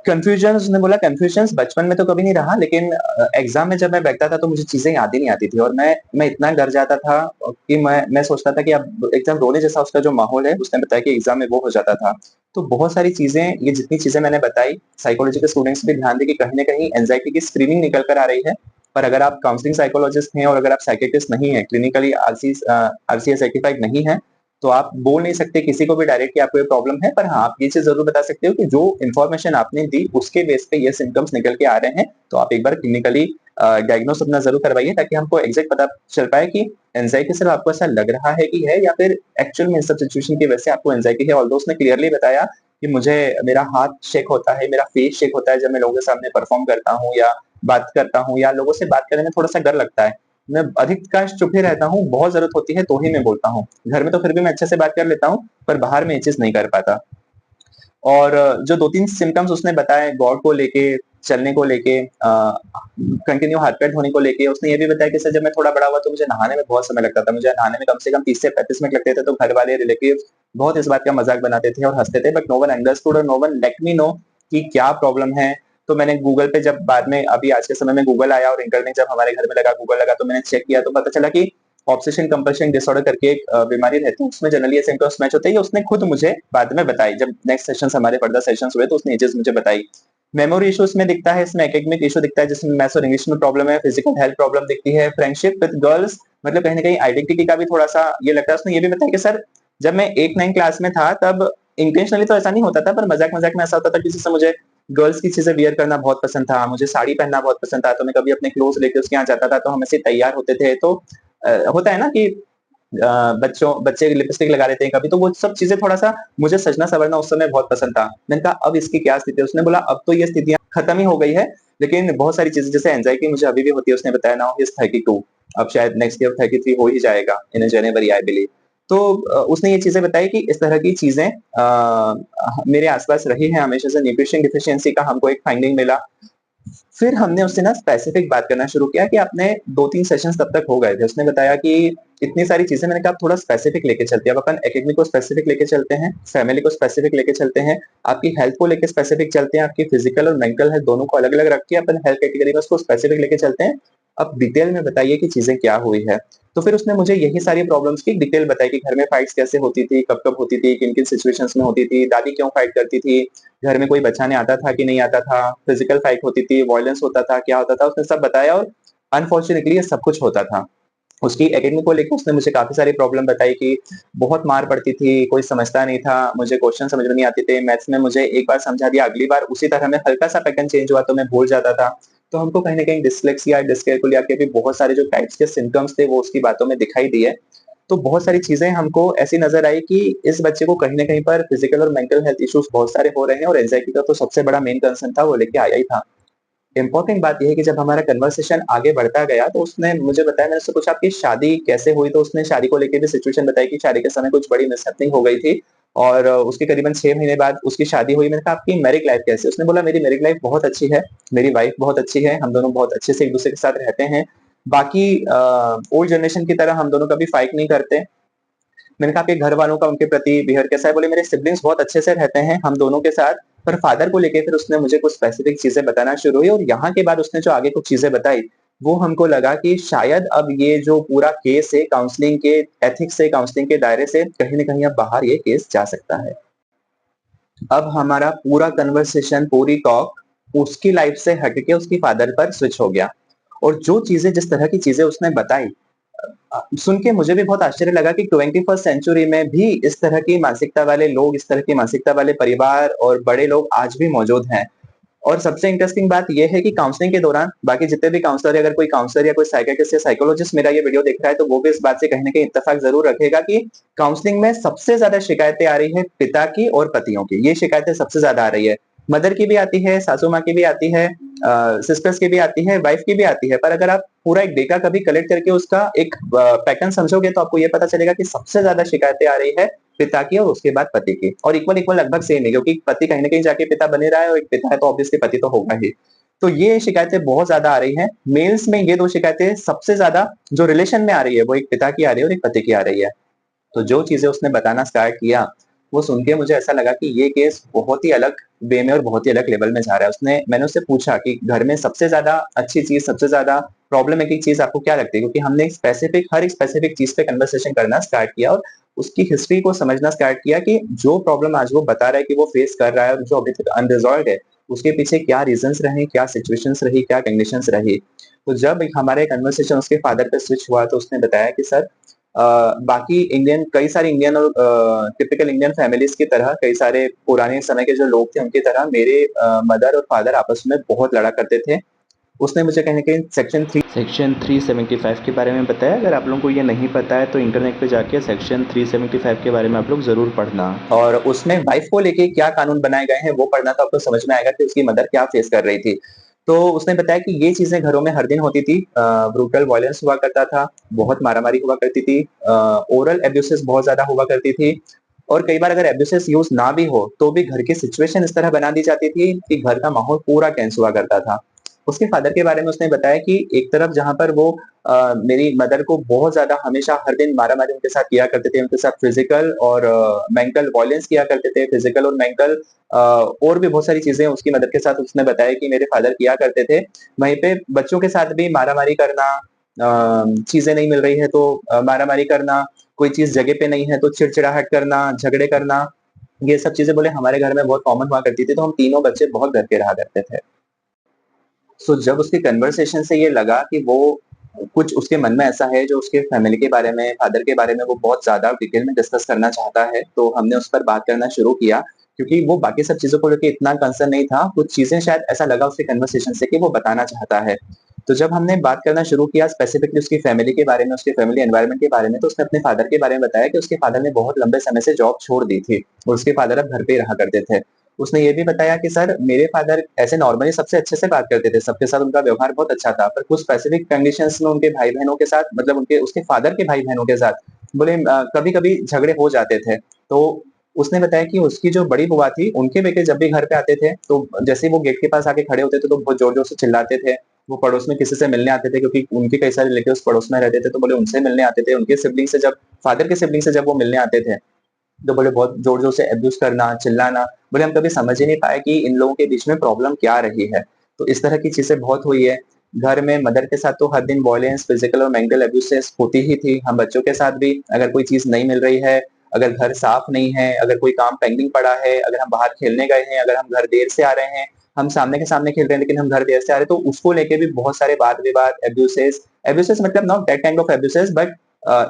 कन्फ्यूजन उसने बोला कन्फ्यूजन बचपन में तो कभी नहीं रहा, लेकिन एग्जाम में जब मैं बैठता था तो मुझे चीजें याद ही नहीं आती थी और मैं इतना डर जाता था कि मैं सोचता था कि अब एकदम रोने जैसा उसका जो माहौल है, उसने बताया कि एग्जाम में वो हो जाता था। तो बहुत सारी चीजें, ये जितनी चीजें मैंने बताई, साइकोलॉजी के स्टूडेंट्स भी ध्यान दें कि कहीं ना कहीं एंजाइटी की स्क्रीनिंग निकल कर आ रही है। पर अगर आप काउंसलिंग साइकोलॉजिस्ट हैं और अगर आप साइकेट्रिस्ट नहीं है, क्लिनिकली आरसीएस सर्टिफाइड नहीं है, तो आप बोल नहीं सकते किसी को भी डायरेक्ट कि आपको ये प्रॉब्लम है। पर हाँ, आप ये चीज जरूर बता सकते हो कि जो इन्फॉर्मेशन आपने दी उसके बेस पे ये सिम्टम्स निकल के आ रहे हैं, तो आप एक बार क्लिनिकली डायग्नोस अपना जरूर करवाइए, ताकि हमको एग्जैक्ट पता चल पाए कि एंजाइटी सिर्फ आपको ऐसा लग रहा है कि है, या फिर एक्चुअल में इस सब सिचुएशन की वजह से आपको एंजाइटी है। ऑल्दो उसने क्लियरली बताया कि मुझे, मेरा हाथ शेक होता है, मेरा फेस शेक होता है जब मैं लोगों के सामने परफॉर्म करता हूँ या बात करता हूँ, या लोगों से बात करने में थोड़ा सा डर लगता है। मैं अधिकांश चुप ही रहता हूँ, बहुत जरूरत होती है तो ही मैं बोलता हूँ। घर में तो फिर भी मैं अच्छे से बात कर लेता हूँ, पर बाहर में ये चीज नहीं कर पाता। और जो 2-3 सिम्पटम्स उसने बताए गॉड को लेके, चलने को लेके, कंटिन्यू हार्ट पैट होने को लेके, उसने ये भी बताया कि सर जब मैं थोड़ा बड़ा हुआ तो मुझे नहाने में बहुत समय लगता था। मुझे नहाने में कम से कम 30 से 35 मिनट लगते थे, तो घर वाले, रिलेटिव्स बहुत इस बात का मजाक बनाते थे और हंसते थे, बट नो वन अंडरस्टूड और no one let me know कि क्या प्रॉब्लम है। तो मैंने गूगल पे, जब बाद में अभी आज के समय में गूगल आया और इंटरनेट जब हमारे घर में लगा, गूगल लगा, तो मैंने चेक किया तो पता चला कि ऑब्सेशन कंपल्शन डिसऑर्डर करके एक बीमारी रहती है, उसमें जनरली ये सिम्टम्स मैच होते हैं। ये उसने खुद मुझे बाद में बताई, जब नेक्स्ट सेशंस हमारे फर्दर सेशंस हुए तो उसने ये चीज मुझे बताई। मेमोरी इश्यूज में दिखता है, इसमें एकेडमिक इशू दिखता है, जिसमें मैथ्स और इंग्लिश में प्रॉब्लम है, फिजिकल हेल्थ प्रॉब्लम दिखती है, फ्रेंडशिप विद गर्ल्स, मतलब कहीं ना कहीं आइडेंटिटी का भी थोड़ा सा ये लगता है। उसने ये भी बताया कि सर जब मैं 8-9 क्लास में था तब इंटेंशनली तो ऐसा नहीं होता था, पर मजाक मजाक में ऐसा होता था, किसी से मुझे गर्ल्स की चीजें वियर करना बहुत पसंद था, मुझे साड़ी पहनना बहुत पसंद था, तो मैं कभी अपने क्लोज लेके उसके यहाँ जाता था तो हम ऐसे तैयार होते थे। तो होता है ना कि बच्चे लिपस्टिक लगा लेते हैं कभी, तो वो सब चीजें थोड़ा सा मुझे सजना सवरना उस समय बहुत पसंद था। मैंने कहा अब इसकी क्या स्थिति है? उसने बोला अब तो ये स्थितियां खत्म ही हो गई है, लेकिन बहुत सारी चीजें जैसे एंजाइटी मुझे अभी भी होती है। उसने बताया नाउ ही इज 32, अब शायद नेक्स्ट ईयर 33 हो ही जाएगा इन जनवरी आई बिलीव। तो उसने ये चीजें बताई कि इस तरह की चीजें मेरे आसपास रही हैं हमेशा से। न्यूट्रिशन डिफिशियंसी का हमको एक फाइंडिंग मिला। फिर हमने उससे ना स्पेसिफिक बात करना शुरू किया कि आपने 2-3 सेशंस तब तक हो गए थे। उसने बताया कि इतनी सारी चीज़ें, मैंने कहा आप थोड़ा स्पेसिफिक लेके चलते हैं। अब अपन एकेडमी को स्पेसिफिक लेके चलते हैं, फैमिली को स्पेसिफिक लेके चलते हैं, आपकी हेल्थ को लेके स्पेसिफिक चलते हैं, आपकी फिजिकल और मेंटल हेल्थ दोनों को अलग-अलग रख के अपन हेल्थ कैटेगरी में उसको स्पेसिफिक लेके चलते हैं। अब डिटेल में बताइए कि चीज़ें क्या हुई है। तो फिर उसने मुझे यही सारी प्रॉब्लम्स की डिटेल बताई कि घर में फाइट्स कैसे होती थी, कब-कब होती थी, किन-किन सिचुएशंस में होती थी, दादी क्यों फाइट करती थी, घर में कोई बचाने आता था कि नहीं आता था, फिजिकल फाइट होती थी, वॉयलेंस होता था, क्या होता था, उसने सब बताया और अनफॉर्चुनेटली ये सब कुछ होता था। उसकी एकेडमी को लेके उसने मुझे काफ़ी सारी प्रॉब्लम बताई कि बहुत मार पड़ती थी, कोई समझता नहीं था, मुझे क्वेश्चन समझ में नहीं आते थे, मैथ्स में मुझे एक बार समझा दिया, अगली बार उसी तरह में हल्का-सा पैटर्न चेंज हुआ तो मैं भूल जाता था। तो हमको कहीं न कहीं डिस्लेक्सिया, डिस्कैल्कुलिया के भी बहुत सारे जो टाइप्स के सिम्पटम्स थे वो उसकी बातों में दिखाई दिए। तो बहुत सारी चीज़ें हमको ऐसी नज़र आई कि इस बच्चे को कहीं न कहीं पर फिजिकल और मेंटल हेल्थ इश्यूज़ बहुत सारे हो रहे हैं और एंग्ज़ायटी का तो सबसे बड़ा मेन कंसर्न था, वो लेके आया ही था। इम्पोर्टेंट बात ये है कि जब हमारा कन्वर्सेशन आगे बढ़ता गया तो उसने मुझे बताया, मैंने उससे पूछा आपकी शादी कैसे हुई? तो उसने शादी को लेके भी सिचुएशन बताई कि शादी के समय कुछ बड़ी मिसहैपनिंग हो गई थी और उसके करीबन 6 महीने बाद उसकी शादी हुई। मैंने कहा आपकी मैरिड लाइफ कैसी है? उसने बोला मेरी मैरिड लाइफ बहुत अच्छी है, मेरी वाइफ बहुत अच्छी है, हम दोनों बहुत अच्छे से एक-दूसरे के साथ रहते हैं। बाकी ओल्ड जनरेशन की तरह हम दोनों कभी फाइट नहीं करते। मैंने कहा आपके घर वालों का उनके प्रति बिहेवियर कैसा है? बोले मेरे सिबलिंग्स बहुत अच्छे से रहते हैं हम दोनों के साथ। पर फादर को लेके फिर उसने मुझे कुछ स्पेसिफिक चीज़ें बताना शुरू हुई और यहाँ के बाद उसने जो आगे कुछ चीज़ें बताई, वो हमको लगा कि शायद अब ये जो पूरा केस है काउंसलिंग के एथिक्स से, काउंसलिंग के दायरे से कहीं न कहीं अब बाहर ये केस जा सकता है। अब हमारा पूरा कन्वर्सेशन, पूरी टॉक उसकी लाइफ से हट के उसकी फादर पर स्विच हो गया और जो चीज़ें, जिस तरह की चीज़ें उसने बताई, सुन के मुझे भी बहुत आश्चर्य लगा कि 21st सेंचुरी में भी इस तरह की मानसिकता वाले लोग, इस तरह की मानसिकता वाले परिवार और बड़े लोग आज भी मौजूद हैं। और सबसे इंटरेस्टिंग बात ये है कि काउंसलिंग के दौरान बाकी जितने भी काउंसलर है, अगर कोई काउंसलर या कोई साइकियाट्रिस्ट या साइकोलॉजिस्ट मेरा ये वीडियो देख रहा है, तो वो भी इस बात से कहीं न कहीं इत्तेफ़ाक ज़रूर रखेगा कि काउंसलिंग में सबसे ज़्यादा शिकायतें आ रही हैं पिता की और पतियों की। ये शिकायतें सबसे ज़्यादा आ रही है। मदर की भी आती है, सासू माँ की भी आती है, सिस्टर्स की भी आती है, वाइफ की भी आती है। पर अगर आप पूरा एक डेटा कभी कलेक्ट करके उसका एक पैटर्न समझोगे तो आपको ये पता चलेगा कि सबसे ज़्यादा शिकायतें आ रही है पिता की और उसके बाद पति की, और इक्वल लगभग सेम है क्योंकि पति कहीं न कहीं जाके पिता बन ही रहा है और एक पिता है तो ऑब्वियसली पति तो होगा ही। तो ये शिकायतें बहुत ज़्यादा आ रही हैं। मेल्स में ये 2 शिकायतें सबसे ज़्यादा जो रिलेशन में आ रही है, वो एक पिता की आ रही है और एक पति की आ रही है। तो जो चीज़ें उसने बताना स्टार्ट किया, वो सुन के मुझे ऐसा लगा कि ये केस बहुत ही अलग वे में और बहुत ही अलग लेवल में जा रहा है। मैंने उससे पूछा कि घर में सबसे ज़्यादा अच्छी चीज़, सबसे ज़्यादा प्रॉब्लमैटिक चीज़ आपको क्या लगती है? क्योंकि हमने हर एक स्पेसिफिक चीज़ पे कन्वर्सेशन करना स्टार्ट किया और उसकी हिस्ट्री को समझना स्टार्ट किया कि जो प्रॉब्लम आज वो बता रहा है कि वो फेस कर रहा है और जो अभी तक अनरिज़ॉल्व्ड है, उसके पीछे क्या रीज़न्स रहे, क्या सिचुएशंस रही, क्या कंडीशंस रही। तो जब एक हमारा कन्वर्सेशन उसके फादर पे स्विच हुआ तो उसने बताया कि सर, बाकी इंडियन, कई सारे इंडियन और टिपिकल इंडियन फैमिलीज़ की तरह, कई सारे पुराने समय के जो लोग थे उनकी तरह मेरे मदर और फादर आपस में बहुत लड़ा करते थे। उसने मुझे कहीं न कहीं सेक्शन 375 के बारे में बताया। अगर आप लोगों को ये नहीं पता है तो इंटरनेट पे जाके सेक्शन 375 के बारे में आप लोग ज़रूर पढ़ना। और उसमें वाइफ़ को लेके क्या कानून बनाए गए हैं वो पढ़ना, तो आपको समझ में आएगा कि उसकी मदर क्या फेस कर रही थी। तो उसने बताया कि ये चीज़ें घरों में हर दिन होती थी। ब्रूटल वॉयलेंस हुआ करता था, बहुत मारा-मारी हुआ करती थी, ओरल अब्यूसेस बहुत ज़्यादा हुआ करती थी और कई बार अगर अब्यूसेस यूज़ ना भी हो, तो भी घर की सिचुएशन इस तरह बना दी जाती थी कि घर का माहौल पूरा टेंस हुआ करता था। उसके फादर के बारे में उसने बताया कि एक तरफ जहाँ पर वो मेरी मदर को बहुत ज़्यादा हमेशा हर दिन मारा-मारी उनके साथ किया करते थे, उनके साथ फिज़िकल और मेंटल वॉयलेंस किया करते थे, फिज़िकल और मेंटल और भी बहुत सारी चीज़ें उसकी मदर के साथ उसने बताया कि मेरे फादर किया करते थे। वहीं पे बच्चों के साथ भी मारा-मारी करना, चीज़ें नहीं मिल रही है तो मारा-मारी करना, कोई चीज़ जगह पे नहीं है तो चिड़चिड़ाहट करना, झगड़े करना, ये सब चीज़ें बोले हमारे घर में बहुत कॉमन हुआ करती थी, तो हम तीनों बच्चे बहुत डर के रहा करते थे। जब उसके कन्वर्सेशन से ये लगा कि वो कुछ उसके मन में ऐसा है जो उसके फैमिली के बारे में, फादर के बारे में वो बहुत ज़्यादा डिटेल में डिस्कस करना चाहता है, तो हमने उस पर बात करना शुरू किया क्योंकि वो बाकी सब चीज़ों को लेके इतना कंसर्न नहीं था, कुछ चीज़ें शायद ऐसा लगा उसके कन्वर्सेशन से कि वो बताना चाहता है। तो जब हमने बात करना शुरू किया स्पेसिफिकली उसकी फैमिली के बारे में, उसके फैमिली एनवायरनमेंट के बारे में, तो उसने अपने फादर के बारे में बताया कि उसके फादर ने बहुत लंबे समय से जॉब छोड़ दी थी और उसके फादर अब घर पे ही रहा करते थे। उसने ये भी बताया कि सर मेरे फादर ऐसे नॉर्मली सबसे अच्छे से बात करते थे, सबके साथ उनका व्यवहार बहुत अच्छा था, पर कुछ स्पेसिफिक कंडीशंस में उनके भाई-बहनों के साथ, मतलब उनके उसके फादर के भाई-बहनों के साथ बोले कभी-कभी झगड़े हो जाते थे। तो उसने बताया कि उसकी जो बड़ी बुआ थी, उनके बेटे जब भी घर पे आते थे, तो जैसे ही वो गेट के पास आके खड़े होते थे, तो बहुत ज़ोर-ज़ोर से चिल्लाते थे। वो पड़ोस में किसी से मिलने आते थे क्योंकि उनके कई सारे रिलेटिव्स पड़ोस में रहते थे, तो बोले उनसे मिलने आते थे। उनके सिबलिंग से जब फादर के सिबलिंग से जब वो मिलने आते थे, तो बोले बहुत ज़ोर-ज़ोर से अब्यूज़ करना, चिल्लाना। बोले हम कभी समझ ही नहीं पाए कि इन लोगों के बीच में प्रॉब्लम क्या रही है। तो इस तरह की चीज़ें बहुत हुई है। घर में मदर के साथ तो हर दिन वॉयलेंस, फिज़िकल और मेंटल अब्यूज़ेस होती ही थी। हम बच्चों के साथ भी अगर कोई चीज़ नहीं मिल रही है, अगर घर साफ नहीं है, अगर कोई काम पेंडिंग पड़ा है, अगर हम बाहर खेलने गए हैं, अगर हम घर देर से आ रहे हैं, हम सामने के सामने खेल रहे हैं लेकिन हम घर देर से आ रहे हैं, तो उसको लेके भी बहुत सारे वाद-विवाद, अब्यूज़ेस अब्यूज़ेस मतलब not that kind of abuses but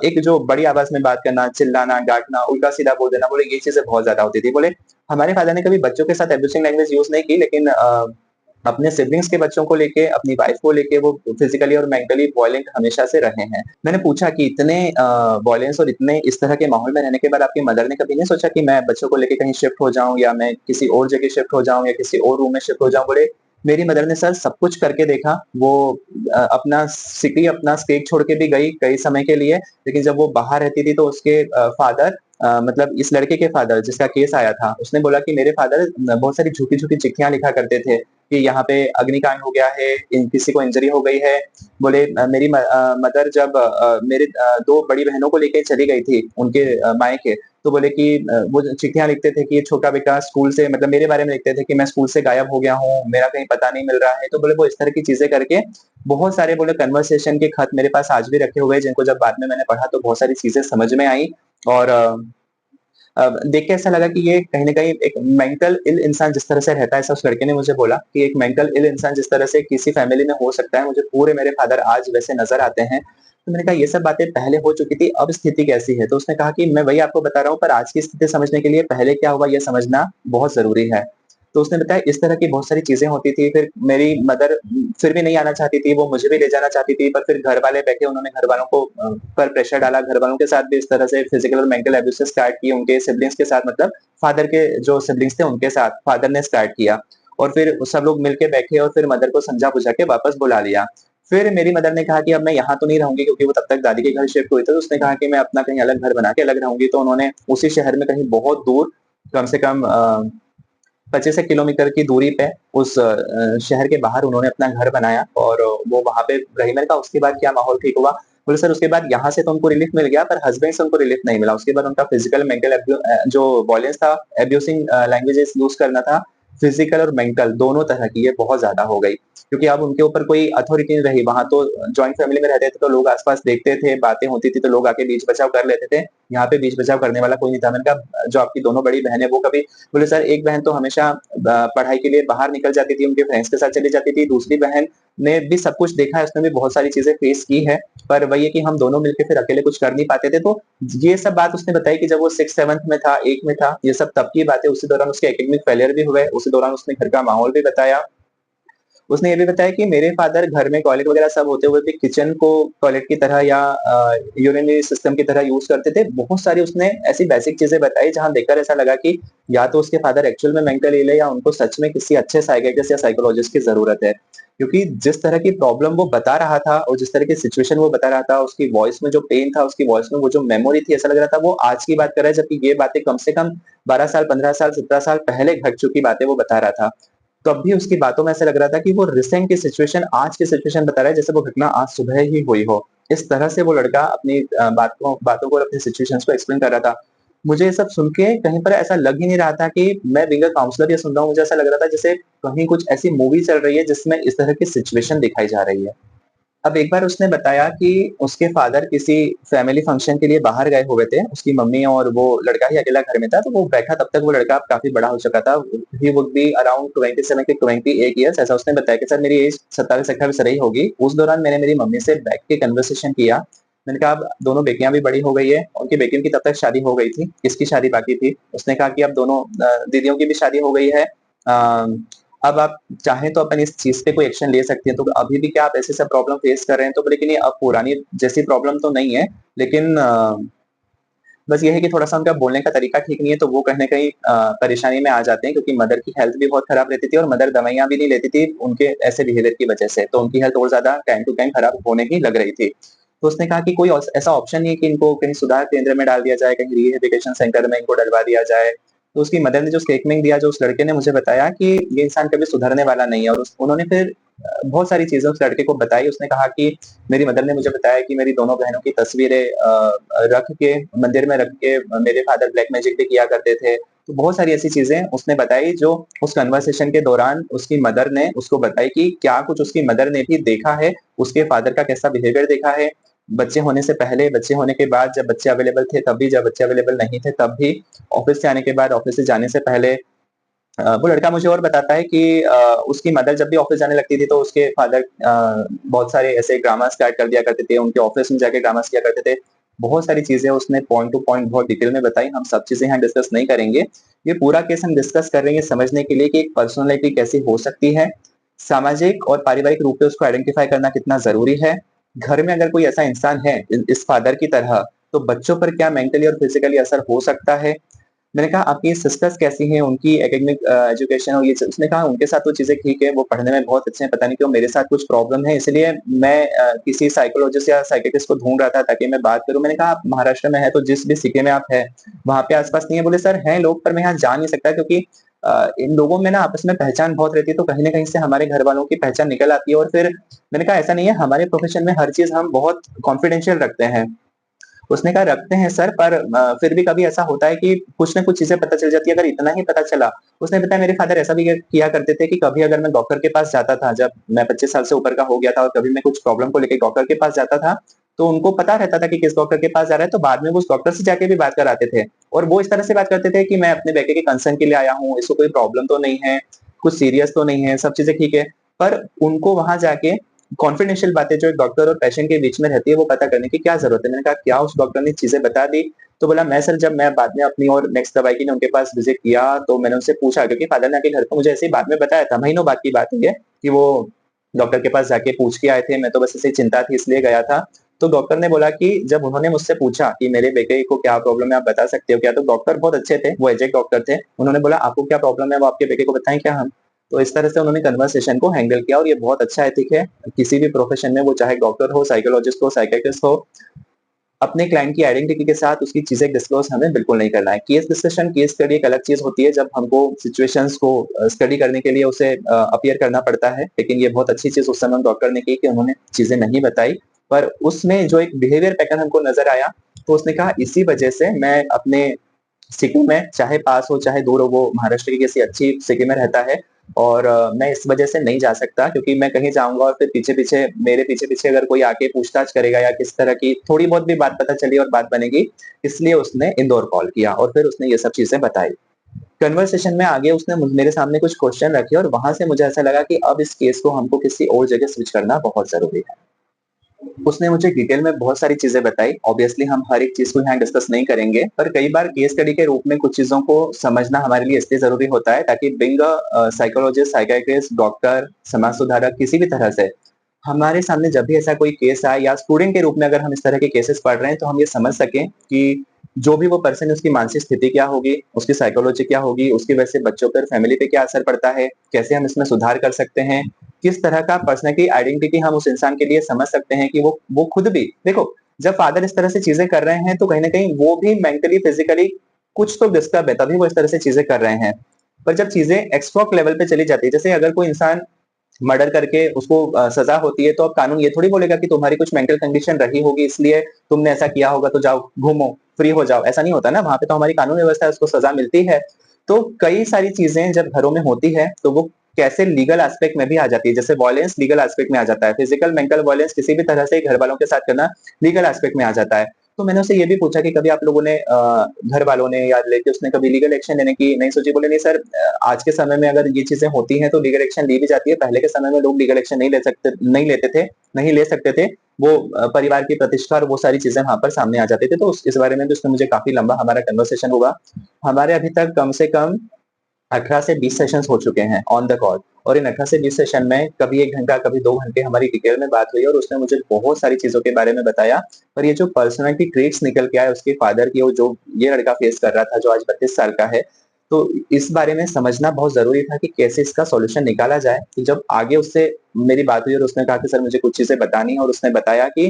एक जो बड़ी आवाज़ में बात करना, चिल्लाना, डाँटना, उल्टा-सीधा बोल देना, बोले ये चीज़ें बहुत ज़्यादा होती थी। बोले हमारे फादर ने कभी बच्चों के साथ अब्यूसिव लैंग्वेज यूज़ नहीं की लेकिन अपने सिबलिंग्स के बच्चों को लेके, अपनी वाइफ़ को लेके वो फिज़िकली और मेंटली वॉयलेंट हमेशा से रहे हैं। मैंने पूछा कि इतने वॉयलेंस और इतने इस तरह के माहौल में रहने के बाद आपकी मदर ने कभी नहीं सोचा कि मैं बच्चों को लेके कहीं शिफ्ट हो जाऊँ या मैं किसी और जगह शिफ्ट हो जाऊँ या किसी और रूम में शिफ्ट हो जाऊँ? बोले मेरी मदर ने सर सब कुछ करके देखा। वो अपना सिटी, अपना स्टेट छोड़ के भी गई कई समय के लिए, लेकिन जब वो बाहर रहती थी तो उसके फादर मतलब इस लड़के के फादर जिसका केस आया था, उसने बोला कि मेरे फादर बहुत सारी झूठी-झूठी चिट्ठियाँ लिखा करते थे कि यहाँ पे अग्निकांड हो गया है, इन किसी को इंजरी हो गई है। बोले मेरी मदर जब मेरे 2 बड़ी बहनों को लेके चली गई थी उनके मायके, तो बोले कि वो चिट्ठियाँ लिखते थे कि ये छोटा बेटा स्कूल से मतलब मेरे बारे में लिखते थे कि मैं स्कूल से गायब हो गया हूँ, मेरा कहीं पता नहीं मिल रहा है। तो बोले वो इस तरह की चीज़ें करके बहुत सारे बोले कन्वर्सेशन के खत मेरे पास आज भी रखे हुए हैं, जिनको जब बाद में मैंने पढ़ा तो बहुत सारी चीज़ें समझ में आई और देख के ऐसा लगा कि ये कहीं न कहीं एक मेंटल इल इंसान जिस तरह से रहता है, ऐसा उस लड़के ने मुझे बोला कि एक मेंटल इल इंसान जिस तरह से किसी फैमिली में हो सकता है, मुझे पूरे मेरे फादर आज वैसे नज़र आते हैं। तो मैंने कहा ये सब बातें पहले हो चुकी थी, अब स्थिति कैसी है? तो उसने कहा कि मैं वही आपको बता रहा हूँ पर आज की स्थिति समझने के लिए पहले क्या हुआ ये समझना बहुत ज़रूरी है। तो उसने बताया इस तरह की बहुत सारी चीज़ें होती थी, फिर मेरी मदर फिर भी नहीं आना चाहती थी, वो मुझे भी ले जाना चाहती थी, पर फिर घर वाले बैठे उन्होंने घरवालों को पर प्रेशर डाला, घरवालों के साथ भी इस तरह से फिजिकल और मेंटल अब्यूज़ स्टार्ट किए, उनके सिब्लिंग्स के साथ मतलब फादर के जो सिब्लिंग्स थे उनके साथ फादर ने स्टार्ट किया और फिर सब लोग मिलके बैठे और फिर मदर को समझा-बुझा के वापस बुला लिया। फिर मेरी मदर ने कहा कि अब मैं यहाँ तो नहीं रहूँगी क्योंकि वो तब तक दादी के घर शिफ्ट हुए थे, तो उसने कहा कि मैं अपना कहीं अलग घर बना के अलग रहूँगी, तो उन्होंने उसी शहर में कहीं बहुत दूर कम से कम 25 एक किलोमीटर की दूरी पे उस शहर के बाहर उन्होंने अपना घर बनाया और वो वहाँ पे रही। मैंने कहा उसके बाद क्या माहौल ठीक हुआ? बोले सर उसके बाद यहाँ से तो उनको रिलीफ मिल गया पर हस्बैंड से उनको रिलीफ नहीं मिला। उसके बाद उनका फिजिकल मेंटल जो वॉयलेंस था, अब्यूसिंग लैंग्वेजेस यूज़ करना था, फिजिकल और मेंटल दोनों तरह की ये बहुत ज़्यादा हो गई। क्योंकि अब उनके ऊपर कोई अथॉरिटी नहीं रही। वहाँ तो जॉइंट फैमिली में रहते थे तो लोग आस-पास देखते थे, बातें होती थी तो लोग आके बीच बचाव कर लेते थे। यहाँ पे बीच बचाव करने वाला कोई नहीं था। मैंने कहा जो आपकी दोनों बड़ी बहन है वो कभी बोले सर एक बहन तो हमेशा पढ़ाई के लिए बाहर निकल जाती थी, उनके फ्रेंड्स के साथ चली जाती थी, दूसरी बहन ने भी सब कुछ देखा है, उसने भी बहुत सारी चीज़ें फेस की है, पर वही है कि हम दोनों मिलके फिर अकेले कुछ कर नहीं पाते थे। तो ये सब बात उसने बताई कि जब वो 6th-7th में था, 8 में था, ये सब तब की बात है, उसी दौरान उसके एकेडमिक फेलियर भी हुए, उसी दौरान उसने घर का माहौल भी बताया। उसने ये भी बताया कि मेरे फादर घर में टॉयलेट वगैरह सब होते हुए भी किचन को टॉयलेट की तरह या यूरिनरी सिस्टम की तरह यूज़ करते थे। बहुत सारी उसने ऐसी बेसिक चीज़ें बताई जहाँ देखकर ऐसा लगा कि या तो उसके फादर एक्चुअल में मेंटल इल है या उनको सच में किसी अच्छे साइकियाट्रिस्ट या साइकोलॉजिस्ट की ज़रूरत है। क्योंकि जिस तरह की प्रॉब्लम वो बता रहा था और जिस तरह की सिचुएशन वो बता रहा था, उसकी वॉइस में जो पेन था, उसकी वॉइस में वो जो मेमोरी थी, ऐसा लग रहा था वो आज की बात कर रहा है जबकि ये बातें कम से कम 12 साल, 15 साल, 17 साल पहले घट चुकी बातें वो बता रहा था। तब भी उसकी बातों में ऐसा लग रहा था कि वो रिसेंट की सिचुएशन आज की सिचुएशन बता रहा है जैसे वो घटना आज सुबह ही हुई हो। इस तरह से वो लड़का अपनी बातों को और अपनी सिचुएशंस को एक्सप्लेन कर रहा था। मुझे ये सब सुन के कहीं पर ऐसा लग ही नहीं रहा था कि मैं बीइंग अ काउंसलर ये सुन रहा हूँ, मुझे ऐसा लग रहा था जैसे कहीं कुछ ऐसी मूवी चल रही है जिसमें इस तरह की सिचुएशन दिखाई जा रही है। अब एक बार उसने बताया कि उसके फादर किसी फैमिली फंक्शन के लिए बाहर गए हुए थे। उसकी मम्मी और वो लड़का ही अकेला घर में था, तो वो बैठा तब तक वो लड़का काफ़ी बड़ा हो चुका था। He would be around 27 to 28 years ऐसा उसने बताया कि सर मेरी एज 27-28 रही होगी। उस दौरान मैंने मेरी मम्मी से बैठ के कन्वर्सेशन किया। मैंने कहा अब दोनों बेटियाँ भी बड़ी हो गई है, उनकी बेटियों की तब तक शादी हो गई थी, इसकी शादी बाकी थी। उसने कहा कि अब दोनों दीदियों की भी शादी हो गई है। अब आप चाहें तो अपन इस चीज़ पे कोई एक्शन ले सकती हैं, तो अभी भी क्या आप ऐसे सब प्रॉब्लम फेस कर रहे हैं? तो बोले कि नहीं अब पुरानी जैसी प्रॉब्लम तो नहीं है, लेकिन बस ये है कि थोड़ा-सा उनका बोलने का तरीका ठीक नहीं है, तो वो कहीं न कहीं परेशानी में आ जाते हैं क्योंकि मदर की हेल्थ भी बहुत खराब रहती थी और मदर दवाइयाँ भी नहीं लेती थी, उनके ऐसे बिहेवियर की वजह से, तो उनकी हेल्थ और ज़्यादा टाइम टू टाइम खराब होने ही लग रही थी। तो उसने कहा कि कोई ऐसा ऑप्शन नहीं है कि इनको कहीं सुधार केंद्र में डाल दिया जाए, कहीं रिहैबिलिटेशन सेंटर में इनको डलवा दिया जाए। तो उसकी मदर ने जो स्टेटमेंट दिया, जो उस लड़के ने मुझे बताया कि ये इंसान कभी सुधरने वाला नहीं है, और उन्होंने फिर बहुत सारी चीजें उस लड़के को बताई। उसने कहा कि मेरी मदर ने मुझे बताया कि मेरी दोनों बहनों की तस्वीरें रख के मंदिर में रख के मेरे फादर ब्लैक मैजिक भी किया करते थे। तो बहुत सारी ऐसी चीजें उसने बताई जो उस कन्वर्सेशन के दौरान उसकी मदर ने उसको बताई कि क्या कुछ उसकी मदर ने भी देखा है, उसके फादर का कैसा बिहेवियर देखा है, बच्चे होने से पहले, बच्चे होने के बाद, जब बच्चे अवेलेबल थे तब भी, जब बच्चे अवेलेबल नहीं थे तब भी, ऑफिस से आने के बाद, ऑफिस से जाने से पहले। वो लड़का मुझे और बताता है कि उसकी मदर जब भी ऑफिस जाने लगती थी तो उसके फादर बहुत सारे ऐसे ड्रामा स्टार्ट कर दिया करते थे, उनके ऑफिस में जाके ड्रामास किया करते थे। बहुत सारी चीजें उसने पॉइंट टू पॉइंट बहुत डिटेल में बताई, हम सब चीजें यहाँ डिस्कस नहीं करेंगे। ये पूरा केस हम डिस्कस कर रहे हैं ये समझने के लिए कि एक पर्सनैलिटी कैसी हो सकती है, सामाजिक और पारिवारिक रूप से उसको आइडेंटिफाई करना कितना जरूरी है। घर में अगर कोई ऐसा इंसान है इस फादर की तरह, तो बच्चों पर क्या मेंटली और फिजिकली असर हो सकता है। मैंने कहा आपकी सिस्टर्स कैसी हैं, उनकी एकेडमिक एजुकेशन और ये उसने कहा उनके साथ तो चीजें ठीक है, वो पढ़ने में बहुत अच्छे हैं, पता नहीं क्यों मेरे साथ कुछ प्रॉब्लम है, इसलिए मैं किसी साइकोलॉजिस्ट या साइकियाट्रिस्ट को ढूंढ रहा था ताकि मैं बात करूं। मैंने कहा आप महाराष्ट्र में है तो जिस भी सिटी में आप है वहां पे आसपास नहीं है। बोले सर हैं लोग, पर मैं यहाँ जा नहीं सकता क्योंकि इन लोगों में ना आपस में पहचान बहुत रहती है, तो कहीं ना कहीं से हमारे घर वालों की पहचान निकल आती है। और फिर मैंने कहा ऐसा नहीं है, हमारे प्रोफेशन में हर चीज हम बहुत कॉन्फिडेंशियल रखते हैं। उसने कहा रखते हैं सर, पर फिर भी कभी ऐसा होता है कि कुछ ना कुछ चीजें पता चल जाती है, अगर इतना ही पता चला। उसने बताया मेरे फादर ऐसा भी किया करते थे कि कभी अगर मैं डॉक्टर के पास जाता था, जब मैं 25 साल से ऊपर का हो गया था और कभी मैं कुछ प्रॉब्लम को लेकर डॉक्टर के पास जाता था, तो उनको पता रहता था कि किस डॉक्टर के पास जा रहा है, तो बाद में वो उस डॉक्टर से जाके भी बात कराते थे। और वो इस तरह से बात करते थे कि मैं अपने बेटे के कंसर्न के लिए आया हूँ, इसको कोई प्रॉब्लम तो नहीं है, कुछ सीरियस तो नहीं है, सब चीजें ठीक है। पर उनको वहां जाके कॉन्फिडेंशियल बातें जो एक डॉक्टर और पेशेंट के बीच में रहती है वो पता करने की क्या जरूरत है। मैंने कहा क्या उस डॉक्टर ने चीजें बता दी। तो बोला मैं सर, जब मैं बाद में अपनी और नेक्स्ट दवाई के लिए उनके पास विजिट किया तो मैंने उनसे पूछा, क्योंकि फादर ने आके घर पे मुझे ऐसे ही बाद में बताया था, महीनों बाद की बात है ये, कि वो डॉक्टर के पास जाके पूछ के आए थे, मैं तो बस ऐसे ही चिंता थी इसलिए गया था। तो डॉक्टर ने बोला कि जब उन्होंने मुझसे पूछा कि मेरे बेटे को क्या प्रॉब्लम है आप बता सकते हो क्या, तो डॉक्टर बहुत अच्छे थे, वो एजेड डॉक्टर थे, उन्होंने बोला आपको क्या प्रॉब्लम है वो आपके बेटे को बताएं क्या हम। तो इस तरह से उन्होंने कन्वर्सेशन को हैंडल किया, और ये बहुत अच्छा एथिक है किसी भी प्रोफेशन में, वो चाहे डॉक्टर हो, साइकोलॉजिस्ट हो, साइकियाट्रिस्ट हो, अपने क्लाइंट की आइडेंटिटी के साथ उसकी चीजें डिस्क्लोज हमें बिल्कुल नहीं करना है। केस डिस्कशन, केस स्टडी एक अलग चीज होती है, जब हमको सिचुएशंस को स्टडी करने के लिए उसे अपीयर करना पड़ता है, लेकिन ये बहुत अच्छी चीज उस समय डॉक्टर ने की कि उन्होंने चीजें नहीं बताई। पर उसमें जो एक बिहेवियर पैटर्न हमको नजर आया, तो उसने कहा इसी वजह से मैं अपने सिटी में, चाहे पास हो चाहे दूर हो, वो महाराष्ट्र की किसी अच्छी सिटी में रहता है, और मैं इस वजह से नहीं जा सकता क्योंकि मैं कहीं जाऊंगा और फिर पीछे पीछे, मेरे पीछे पीछे अगर कोई आके पूछताछ करेगा या किस तरह की थोड़ी बहुत भी बात पता चली और बात बनेगी, इसलिए उसने इंदौर कॉल किया और फिर उसने ये सब चीजें बताई। कन्वर्सेशन में आगे उसने मेरे सामने कुछ क्वेश्चन रखे और वहां से मुझे ऐसा लगा कि अब इस केस को हमको किसी और जगह स्विच करना बहुत जरूरी है। उसने मुझे डिटेल में बहुत सारी चीजें बताई। ऑब्वियसली हम हर एक चीज को यहाँ डिस्कस नहीं करेंगे, पर कई बार केस स्टडी के रूप में कुछ चीजों को समझना हमारे लिए इसलिए जरूरी होता है ताकि बिंग साइकोलॉजिस्ट, साइकियाट्रिस्ट, डॉक्टर, समाज सुधारक, किसी भी तरह से हमारे सामने जब भी ऐसा कोई केस आए, या स्टूडेंट के रूप में अगर हम इस तरह के केसेस पढ़ रहे हैं, तो हम ये समझ सकें कि जो भी वो पर्सन है उसकी मानसिक स्थिति क्या होगी, उसकी साइकोलॉजी क्या होगी, उसकी वजह से बच्चों पर, फैमिली पे क्या असर पड़ता है, कैसे हम इसमें सुधार कर सकते हैं, किस तरह का पर्सनैलिटी आइडेंटिटी हम उस इंसान के लिए समझ सकते हैं कि वो खुद भी देखो, जब फादर इस तरह से चीजें कर रहे हैं तो कहीं ना कहीं वो भी मेंटली, फिजिकली कुछ तो डिस्टर्ब है, तभी वो इस तरह से चीजें कर रहे हैं। पर जब चीजें एक्सट्रोक लेवल पे चली जाती है, जैसे अगर कोई इंसान मर्डर करके उसको सजा होती है, तो अब कानून ये थोड़ी बोलेगा कि तुम्हारी कुछ मेंटल कंडीशन रही होगी इसलिए तुमने ऐसा किया होगा, तो जाओ घूमो, फ्री हो जाओ, ऐसा नहीं होता ना, वहां पे तो हमारी कानून व्यवस्था है, उसको सजा मिलती है। तो कई सारी चीजें जब घरों में होती है तो वो कैसे लीगल एस्पेक्ट में भी आ जाती है, जैसे वायलेंस लीगल एस्पेक्ट में आ जाता है, फिजिकल मेंटल वायलेंस किसी भी तरह से घर वालों के साथ करना लीगल एस्पेक्ट में आ जाता है। तो मैंने उससे ये भी पूछा कि कभी आप लोगों ने घर वालों ने या रिलेटिव्स ने कभी लीगल एक्शन लेने की नहीं सोची। बोले नहीं सर, आज के समय में अगर ये चीजें होती हैं तो लीगल एक्शन ली भी जाती है, पहले के समय में लोग लीगल एक्शन नहीं लेते थे, नहीं ले सकते थे। वो परिवार की प्रतिष्ठा और वो सारी चीजें वहां पर सामने आ जाती थी। तो इस बारे में भी उसने मुझे काफी लंबा हमारा कन्वर्सेशन हुआ। हमारे अभी तक कम से कम 18 से 20 सेशंस हो चुके हैं ऑन द कॉल, और इन 18 से 20 सेशन में कभी 1 घंटा, कभी 2 घंटे हमारी डिटेल में बात हुई, और उसने मुझे बहुत सारी चीजों के बारे में बताया। पर ये जो पर्सनैलिटी ट्रेट्स निकल के आए उसके फादर की, वो जो ये लड़का फेस कर रहा था जो आज 32 साल का है, तो इस बारे में समझना बहुत जरूरी था कि कैसे इसका सॉल्यूशन निकाला जाए। तो जब आगे उससे मेरी बात हुई और उसने कहा कि सर मुझे कुछ चीजें बतानी है, और उसने बताया कि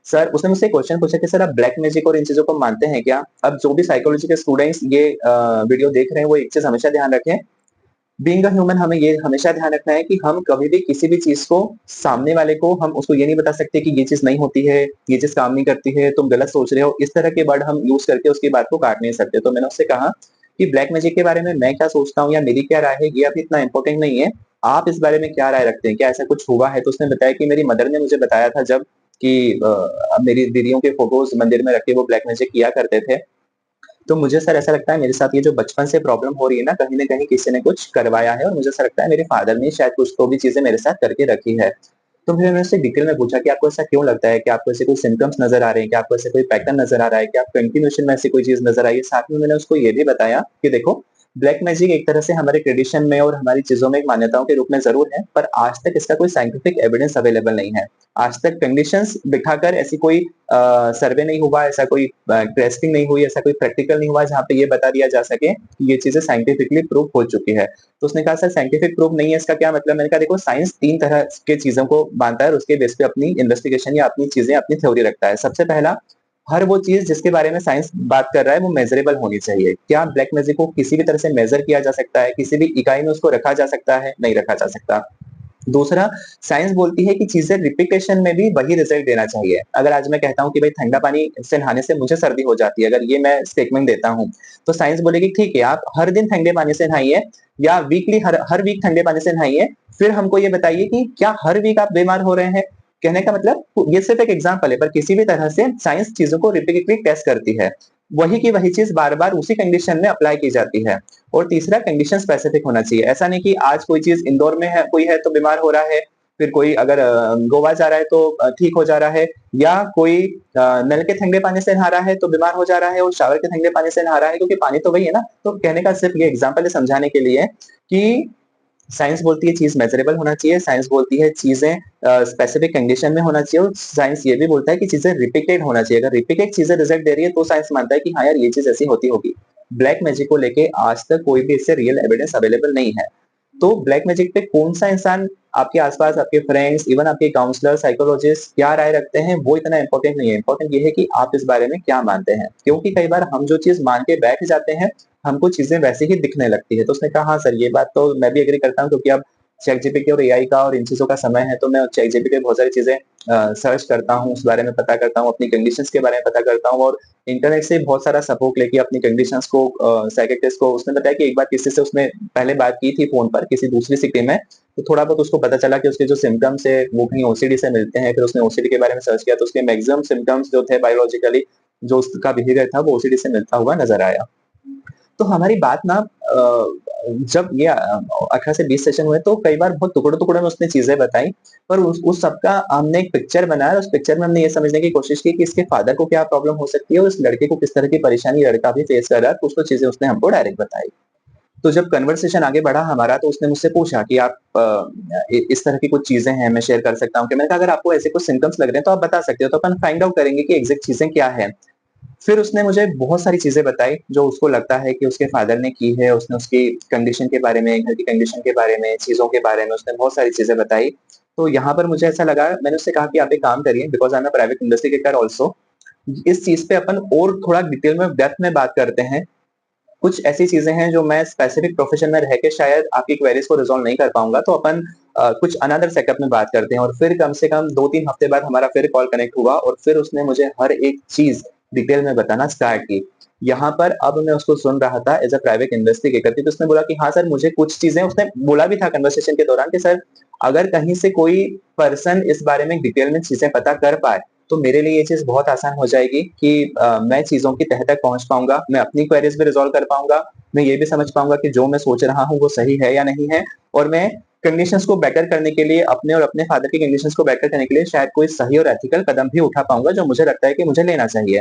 सर उसने मुझसे क्वेश्चन पूछा कि सर आप ब्लैक मैजिक और इन चीजों को मानते हैं क्या? अब जो भी साइकोलॉजी के स्टूडेंट्स ये वीडियो देख रहे हैं वो एक चीज हमेशा ध्यान रखें, बीइंग अ ह्यूमन हमें ये हमेशा ध्यान रखना है कि हम कभी भी किसी भी चीज को सामने वाले को हम उसको ये नहीं बता सकते कि ये चीज नहीं होती है, ये चीज काम नहीं करती है, तुम गलत सोच रहे हो, इस तरह के वर्ड हम यूज करके उसकी बात को काट नहीं सकते। तो मैंने उससे कहा कि ब्लैक मैजिक के बारे में मैं क्या सोचता हूँ या मेरी क्या राय है ये अभी इतना इंपॉर्टेंट नहीं है, आप इस बारे में क्या राय रखते हैं, क्या ऐसा कुछ हुआ है? तो उसने बताया कि मेरी मदर ने मुझे बताया था जब कि मेरी दीदियों के फोटोज मंदिर में रख के वो ब्लैक मैजिक किया करते थे। तो मुझे सर ऐसा लगता है मेरे साथ ये जो बचपन से प्रॉब्लम हो रही है ना, कहीं न कहीं किसी ने कुछ करवाया है और मुझे ऐसा लगता है मेरे फादर ने शायद कुछ तो भी चीज़ें मेरे साथ करके रखी है। तो फिर मैंने उससे डिटेल में पूछा कि आपको ऐसा क्यों लगता है? क्या आपको ऐसे कोई सिम्पटम्स नज़र आ रहे हैं? क्या आपको ऐसे कोई पैटर्न नज़र आ रहा है? क्या कंटिन्यूएशन में ऐसी कोई चीज़ नज़र आई है? साथ में मैंने उसको ये भी बताया कि देखो, ब्लैक मैजिक एक तरह से हमारे ट्रेडिशन में और हमारी चीज़ों में एक मान्यताओं के रूप में ज़रूर है, पर आज तक इसका कोई साइंटिफिक एविडेंस अवेलेबल नहीं है। आज तक कंडीशंस दिखाकर ऐसी कोई सर्वे नहीं हुआ, ऐसा कोई टेस्टिंग नहीं हुई, ऐसा कोई प्रैक्टिकल नहीं हुआ जहाँ पे ये बता दिया जा सके कि ये चीज़ें साइंटिफिकली प्रूव हो चुकी है। तो उसने कहा सर साइंटिफिक प्रूफ नहीं है इसका क्या मतलब? मैंने कहा देखो साइंस 3 तरह के चीज़ों को मानता है और उसके बेस पे अपनी इन्वेस्टिगेशन या अपनी चीज़ें, अपनी थ्योरी रखता है। सबसे पहला, हर वो चीज़ जिसके बारे में साइंस बात कर रहा है वो मेज़रेबल होनी चाहिए। क्या ब्लैक मैजिक को किसी भी तरह से मेज़र किया जा सकता है? किसी भी इकाई में उसको रखा जा सकता है? नहीं रखा जा सकता। दूसरा, साइंस बोलती है कि चीज़ें रिपिटेशन में भी वही रिजल्ट देना चाहिए। अगर आज मैं कहता हूँ कि भाई ठंडा पानी से नहाने से मुझे सर्दी हो जाती है, अगर ये मैं स्टेटमेंट देता हूँ, तो साइंस बोलेगी ठीक है, आप हर दिन ठंडे पानी से नहाइए या वीकली हर हर वीक ठंडे पानी से नहाइए, फिर हमको ये बताइए कि क्या हर वीक आप बीमार हो रहे हैं? कहने का मतलब ये सिर्फ एक एग्जांपल है, पर किसी भी तरह से साइंस चीज़ों को रिपीटेडली टेस्ट करती है। वही की वही चीज़ बार-बार उसी कंडीशन में अप्लाई की जाती है। और तीसरा, कंडीशन स्पेसिफिक होना चाहिए। ऐसा नहीं कि आज कोई चीज़ इंदौर में है, कोई है तो बीमार हो रहा है, फिर कोई अगर गोवा जा रहा है तो ठीक हो जा रहा है, या कोई नल के ठंडे पानी से नहा रहा है तो बीमार हो जा रहा है और शावर के ठंडे पानी से नहा रहा है, क्योंकि पानी तो वही है ना। तो कहने का सिर्फ ये एग्जांपल है समझाने के लिए कि साइंस बोलती है चीज़ मेज़रेबल होना चाहिए, साइंस बोलती है चीज़ें स्पेसिफिक कंडीशन में होना चाहिए और साइंस ये भी बोलता है कि चीज़ें रिपीटेड होना चाहिए। अगर रिपीटेड चीज़ें रिजल्ट दे रही है तो साइंस मानता है कि हाँ यार ये चीज़ ऐसी होती होगी। ब्लैक मैजिक को लेके आज तक कोई भी इससे रियल एविडेंस अवेलेबल नहीं है। तो ब्लैक मैजिक पे कौन-सा इंसान आपके आस-पास, आपके फ्रेंड्स, इवन आपके काउंसलर, साइकोलॉजिस्ट क्या राय रखते हैं, वो इतना इम्पोर्टेंट नहीं है। इम्पोर्टेंट ये है कि आप इस बारे में क्या मानते हैं? क्योंकि कई बार हम जो चीज़ मान के बैठ जाते हैं, हमको चीज़ें वैसे ही दिखने लगती है। तो उसने कहा, "हाँ सर, ये बात तो मैं भी एग्री करता हूँ क्योंकि अब चैटजीपीटी और एआई का और इन चीज़ों का समय है, तो मैं चैटजीपीटी पे बहुत सारी चीज़ें सर्च करता हूँ, उस बारे में पता करता हूँ, अपनी कंडीशंस के बारे में पता करता हूँ और इंटरनेट से बहुत सारा सपोर्ट लेके अपनी कंडीशंस को साइकियाट्रिस्ट को।" उसने बताया कि एक बार किसी से उसने पहले बात की थी फ़ोन पर किसी दूसरी सिटी में, तो थोड़ा बहुत उसको पता चला कि उसके जो सिम्पटम्स है वो कहीं ओसीडी से मिलते हैं। फिर उसने ओसीडी के बारे में सर्च किया तो उसके मैक्सिमम सिम्पटम्स जो थे बायोलॉजिकली, जो उसका बिहेवियर था वो ओसीडी से मिलता हुआ नज़र आया। तो हमारी बात ना जब ये 18 से 20 सेशन हुए तो कई बार बहुत टुकड़ों-टुकड़ों में उसने चीज़ें बताई, पर उस सबका हमने एक पिक्चर बनाया और उस पिक्चर में हमने ये समझने की कोशिश की कि इसके फादर को क्या प्रॉब्लम हो सकती है और इस लड़के को किस तरह की परेशानी लड़का भी फेस कर रहा है, कुछ तो चीज़ें उसने हमको डायरेक्ट बताई। तो जब कन्वर्सेशन आगे बढ़ा हमारा तो उसने मुझसे पूछा कि आप इस तरह की कुछ चीज़ें हैं मैं शेयर कर सकता हूँ क्या? मैंने कहा अगर आपको ऐसे कुछ सिम्पटम्स लग रहे हैं तो आप बता सकते हो, तो अपन फाइंड आउट करेंगे कि एग्ज़ैक्ट चीज़ें क्या हैं। फिर उसने मुझे बहुत सारी चीज़ें बताई जो उसको लगता है कि उसके फादर ने की है। उसने उसकी कंडीशन के बारे में, घर की कंडीशन के बारे में, चीज़ों के बारे में उसने बहुत सारी चीज़ें बताई। तो यहाँ पर मुझे ऐसा लगा, मैंने उससे कहा कि आप एक काम करिए, because I am a private investigator also, इस चीज़ पे अपन और थोड़ा डिटेल में डेप्थ में बात करते हैं। कुछ ऐसी चीज़ें हैं जो मैं स्पेसिफिक प्रोफ़ेशन में रह के शायद आपकी क्वेरीज़ को रिज़ॉल्व नहीं कर पाऊँगा, तो अपन कुछ अनदर सेटअप में बात करते हैं और फिर कम से कम 2-3 हफ्ते बाद हमारा फिर कॉल कनेक्ट हुआ और फिर उसने मुझे हर एक चीज़ डिटेल में बताना स्टार्ट की। यहाँ पर अब मैं उसको सुन रहा था एज़ अ प्राइवेट इन्वेस्टिगेटर, तो उसने बोला कि हाँ सर, मुझे कुछ चीज़ें उसने बोला भी था कन्वर्सेशन के दौरान कि सर, अगर कहीं से कोई पर्सन इस बारे में डिटेल में चीज़ें पता कर पाए, तो मेरे लिए ये चीज़ बहुत आसान हो जाएगी कि मैं चीज़ों की तह तक पहुँच पाऊँगा, मैं अपनी क्वेरीज़ भी रिज़ॉल्व कर पाऊँगा, मैं ये भी समझ पाऊँगा कि जो मैं सोच रहा हूँ वो सही है या नहीं है, और मैं कंडीशंस को बेटर करने के लिए अपने और अपने फादर की कंडीशंस को बेटर करने के लिए शायद कोई सही और एथिकल कदम भी उठा पाऊँगा जो मुझे लगता है कि मुझे लेना चाहिए।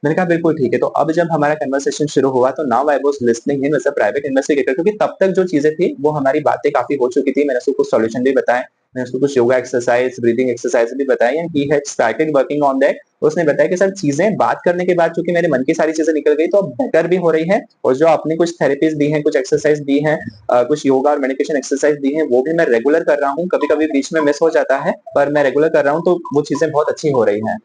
मैंने कहा बिल्कुल ठीक है। तो अब जब हमारा कन्वर्सेशन शुरू हुआ तो now I was listening him as a private investigator, क्योंकि तब तक जो चीज़ें थी वो हमारी बातें काफ़ी हो चुकी थी। मैंने उसको कुछ सॉल्यूशन भी बताए। मैंने उसको कुछ योगा एक्सरसाइज, ब्रीदिंग एक्सरसाइज भी बताई and he had started working on that. उसने बताया कि सर चीजें बात करने के बाद चूंकि मेरे मन की सारी चीजें निकल गई तो अब बेटर भी हो रही है, और जो आपने कुछ थेरेपीज दी हैं, कुछ एक्सरसाइज दी हैं, कुछ योगा और मेडिटेशन एक्सरसाइज दी हैं, वो भी मैं रेगुलर कर रहा हूँ। कभी कभी बीच में मिस हो जाता है पर मैं रेगुलर कर रहा हूँ, तो वो चीजें बहुत अच्छी हो रही हैं।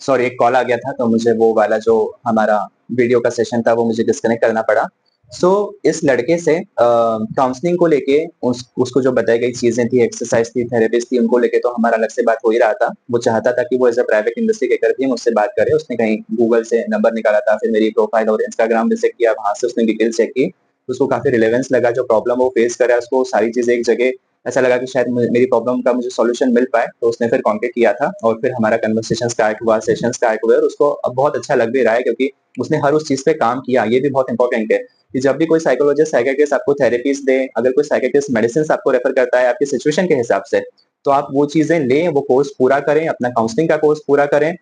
सॉरी, एक कॉल आ गया था तो मुझे वो वाला जो हमारा वीडियो का सेशन था वो मुझे डिस्कनेक्ट करना पड़ा। सो इस लड़के से काउंसलिंग को लेके उसको जो बताई गई चीजें थी, एक्सरसाइज थी, थेरेपिस्ट थी, उनको लेके तो हमारा अलग से बात हो ही रहा था। वो चाहता था कि वो एज अ प्राइवेट इन्वेस्टिगेटर भी मुझसे बात करे। उसने कहीं गूगल से नंबर निकाला था, फिर मेरी प्रोफाइल और इंस्टाग्राम विजिट किया, वहां से उसने डिटेल चेक की। उसको काफी रिलेवेंस लगा, जो प्रॉब्लम वो फेस कर रहा है उसको सारी चीजें एक जगह ऐसा लगा कि शायद मेरी प्रॉब्लम का मुझे सॉल्यूशन मिल पाए, तो उसने फिर कांटेक्ट किया था और फिर हमारा कन्वर्सेशन स्टार्ट हुआ, सेशन स्टार्ट हुए, और उसको अब बहुत अच्छा लग भी रहा है क्योंकि उसने हर उस चीज पे काम किया। ये भी बहुत इंपॉर्टेंट है कि जब भी कोई साइकोलॉजिस्ट, साइकियाट्रिस्ट आपको थेरेपीज दे, अगर कोई साइकियाट्रिस्ट मेडिसिन आपको रेफर करता है आपकी सिचुएशन के हिसाब से, तो आप वो चीजें लें, वो कोर्स पूरा करें, अपना काउंसलिंग का कोर्स पूरा करें।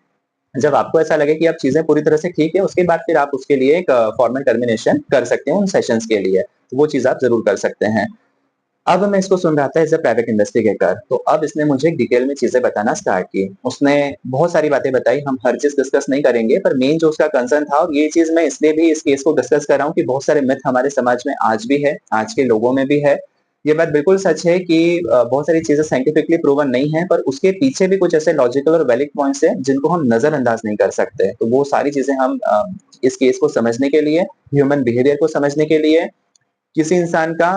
जब आपको ऐसा लगे कि अब चीजें पूरी तरह से ठीक है, उसके बाद फिर आप उसके लिए एक फॉर्मल टर्मिनेशन कर सकते हैं उन सेशंस के लिए, तो वो चीज आप जरूर कर सकते हैं। अब मैं इसको सुन रहा था एज अ प्राइवेट इन्वेस्टिगेटर, तो अब इसने मुझे डिटेल में चीजें बताना स्टार्ट की। उसने बहुत सारी बातें बताई, हम हर चीज डिस्कस नहीं करेंगे, पर मेन जो उसका कंसर्न था, और ये चीज मैं इसलिए भी इस केस को डिस्कस कर रहा हूँ कि बहुत सारे मिथ हमारे समाज में आज भी है, आज के लोगों में भी है। ये बात बिल्कुल सच है कि बहुत सारी चीजें साइंटिफिकली प्रूवन नहीं है, पर उसके पीछे भी कुछ ऐसे लॉजिकल और वैलिड पॉइंट्स हैं जिनको हम नजरअंदाज नहीं कर सकते। तो वो सारी चीजें हम इस केस को समझने के लिए, ह्यूमन बिहेवियर को समझने के लिए, किसी इंसान का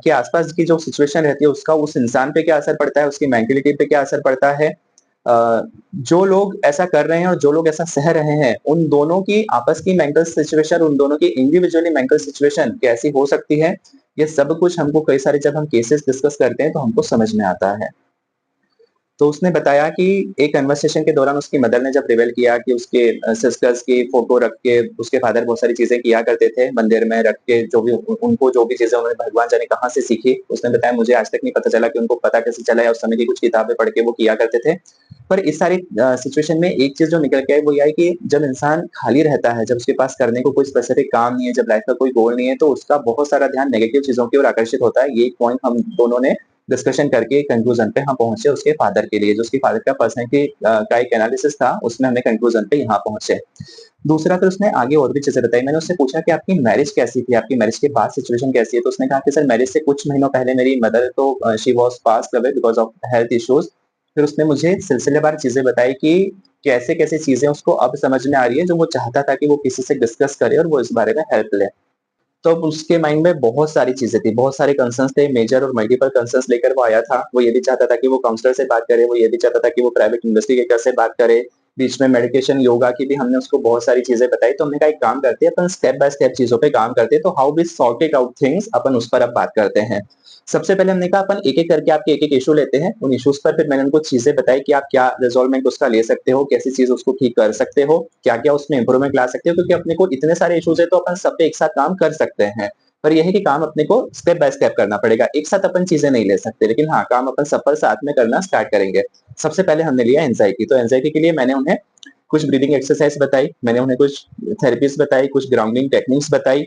के आसपास की जो सिचुएशन रहती है उसका उस इंसान पे क्या असर पड़ता है, उसकी मेंटलिटी पे क्या असर पड़ता है, जो लोग ऐसा कर रहे हैं और जो लोग ऐसा सह रहे हैं, उन दोनों की आपस की मेंटल सिचुएशन, उन दोनों की इंडिविजुअली मेंटल सिचुएशन कैसी हो सकती है, ये सब कुछ हमको कई सारे जब हम केसेस डिस्कस करते हैं तो हमको समझ में आता है। तो उसने बताया कि एक कन्वर्सेशन के दौरान उसकी मदर ने जब रिवील किया कि उसके सिस्टर्स की फोटो रख के उसके फादर बहुत सारी चीजें किया करते थे मंदिर में रख के, जो भी उनको जो भी चीजें उन्होंने भगवान जाने कहाँ से सीखी, उसने बताया मुझे आज तक नहीं पता चला कि उनको पता कैसे चला, या उस समय की कुछ किताबें पढ़ के वो किया करते थे। पर इस सारी सिचुएशन में एक चीज जो निकल के आई वो ये आई कि जब इंसान खाली रहता है, जब उसके पास करने को कोई स्पेसिफिक काम नहीं है, जब लाइफ का कोई गोल नहीं है, तो उसका बहुत सारा ध्यान नेगेटिव चीजों की ओर आकर्षित होता है। ये एक पॉइंट हम दोनों ने डिस्कशन करके कंक्लूजन पे हम पहुंचे उसके फादर के लिए, जो उसके फादर का पर्सनैलिटी का एक एनालिसिस था, उसमें हमने कंक्लूजन पे यहाँ पहुंचे। दूसरा फिर उसने आगे और भी चीजें बताई। मैंने उससे पूछा कि आपकी मैरिज कैसी थी, आपकी मैरिज के बाद सिचुएशन कैसी है, तो उसने कहा कि सर मैरिज से कुछ महीनों पहले मेरी मदर तो she was passed away because of health issues. फिर उसने मुझे सिलसिलेवार चीजें बताई कि कैसे कैसे चीजें उसको अब समझ में आ रही है, जो वो चाहता था कि वो किसी से डिस्कस करे और वो इस बारे में हेल्प ले। तो अब उसके माइंड में बहुत सारी चीजें थी, बहुत सारे कंसर्न्स थे, मेजर और मल्टीपल कंसर्न्स लेकर वो आया था। वो ये भी चाहता था कि वो काउंसलर से बात करे, वो ये भी चाहता था कि वो प्राइवेट इन्वेस्टिगेटर से बात करे। बीच में मेडिटेशन, योगा की भी हमने उसको बहुत सारी चीजें बताई। तो हमने कहा एक काम करते हैं, अपन स्टेप बाय स्टेप चीजों पे काम करते हैं, तो how we sort it out things, अपन उस पर अब बात करते हैं। सबसे पहले हमने कहा अपन एक एक करके आपके एक एक इशू लेते हैं, उन इश्यूज पर फिर मैंने उनको चीजें बताई कि आप क्या रिजोल्वमेंट उसका ले सकते हो, कैसी चीज उसको ठीक कर सकते हो, क्या क्या उसमें इंप्रूवमेंट ला सकते हो, क्योंकि अपने को इतने सारे इश्यूज है तो अपन सब पे एक साथ काम कर सकते हैं। पर यह है कि काम अपने को स्टेप बाय स्टेप करना पड़ेगा, एक साथ अपन चीजें नहीं ले सकते, लेकिन हाँ काम अपन सब पर साथ में करना स्टार्ट करेंगे। सबसे पहले हमने लिया एंजाइटी, तो एंजाइटी के लिए मैंने उन्हें कुछ ब्रीदिंग एक्सरसाइज बताई, मैंने उन्हें कुछ थेरेपीज बताई, कुछ ग्राउंडिंग टेक्निक्स बताई।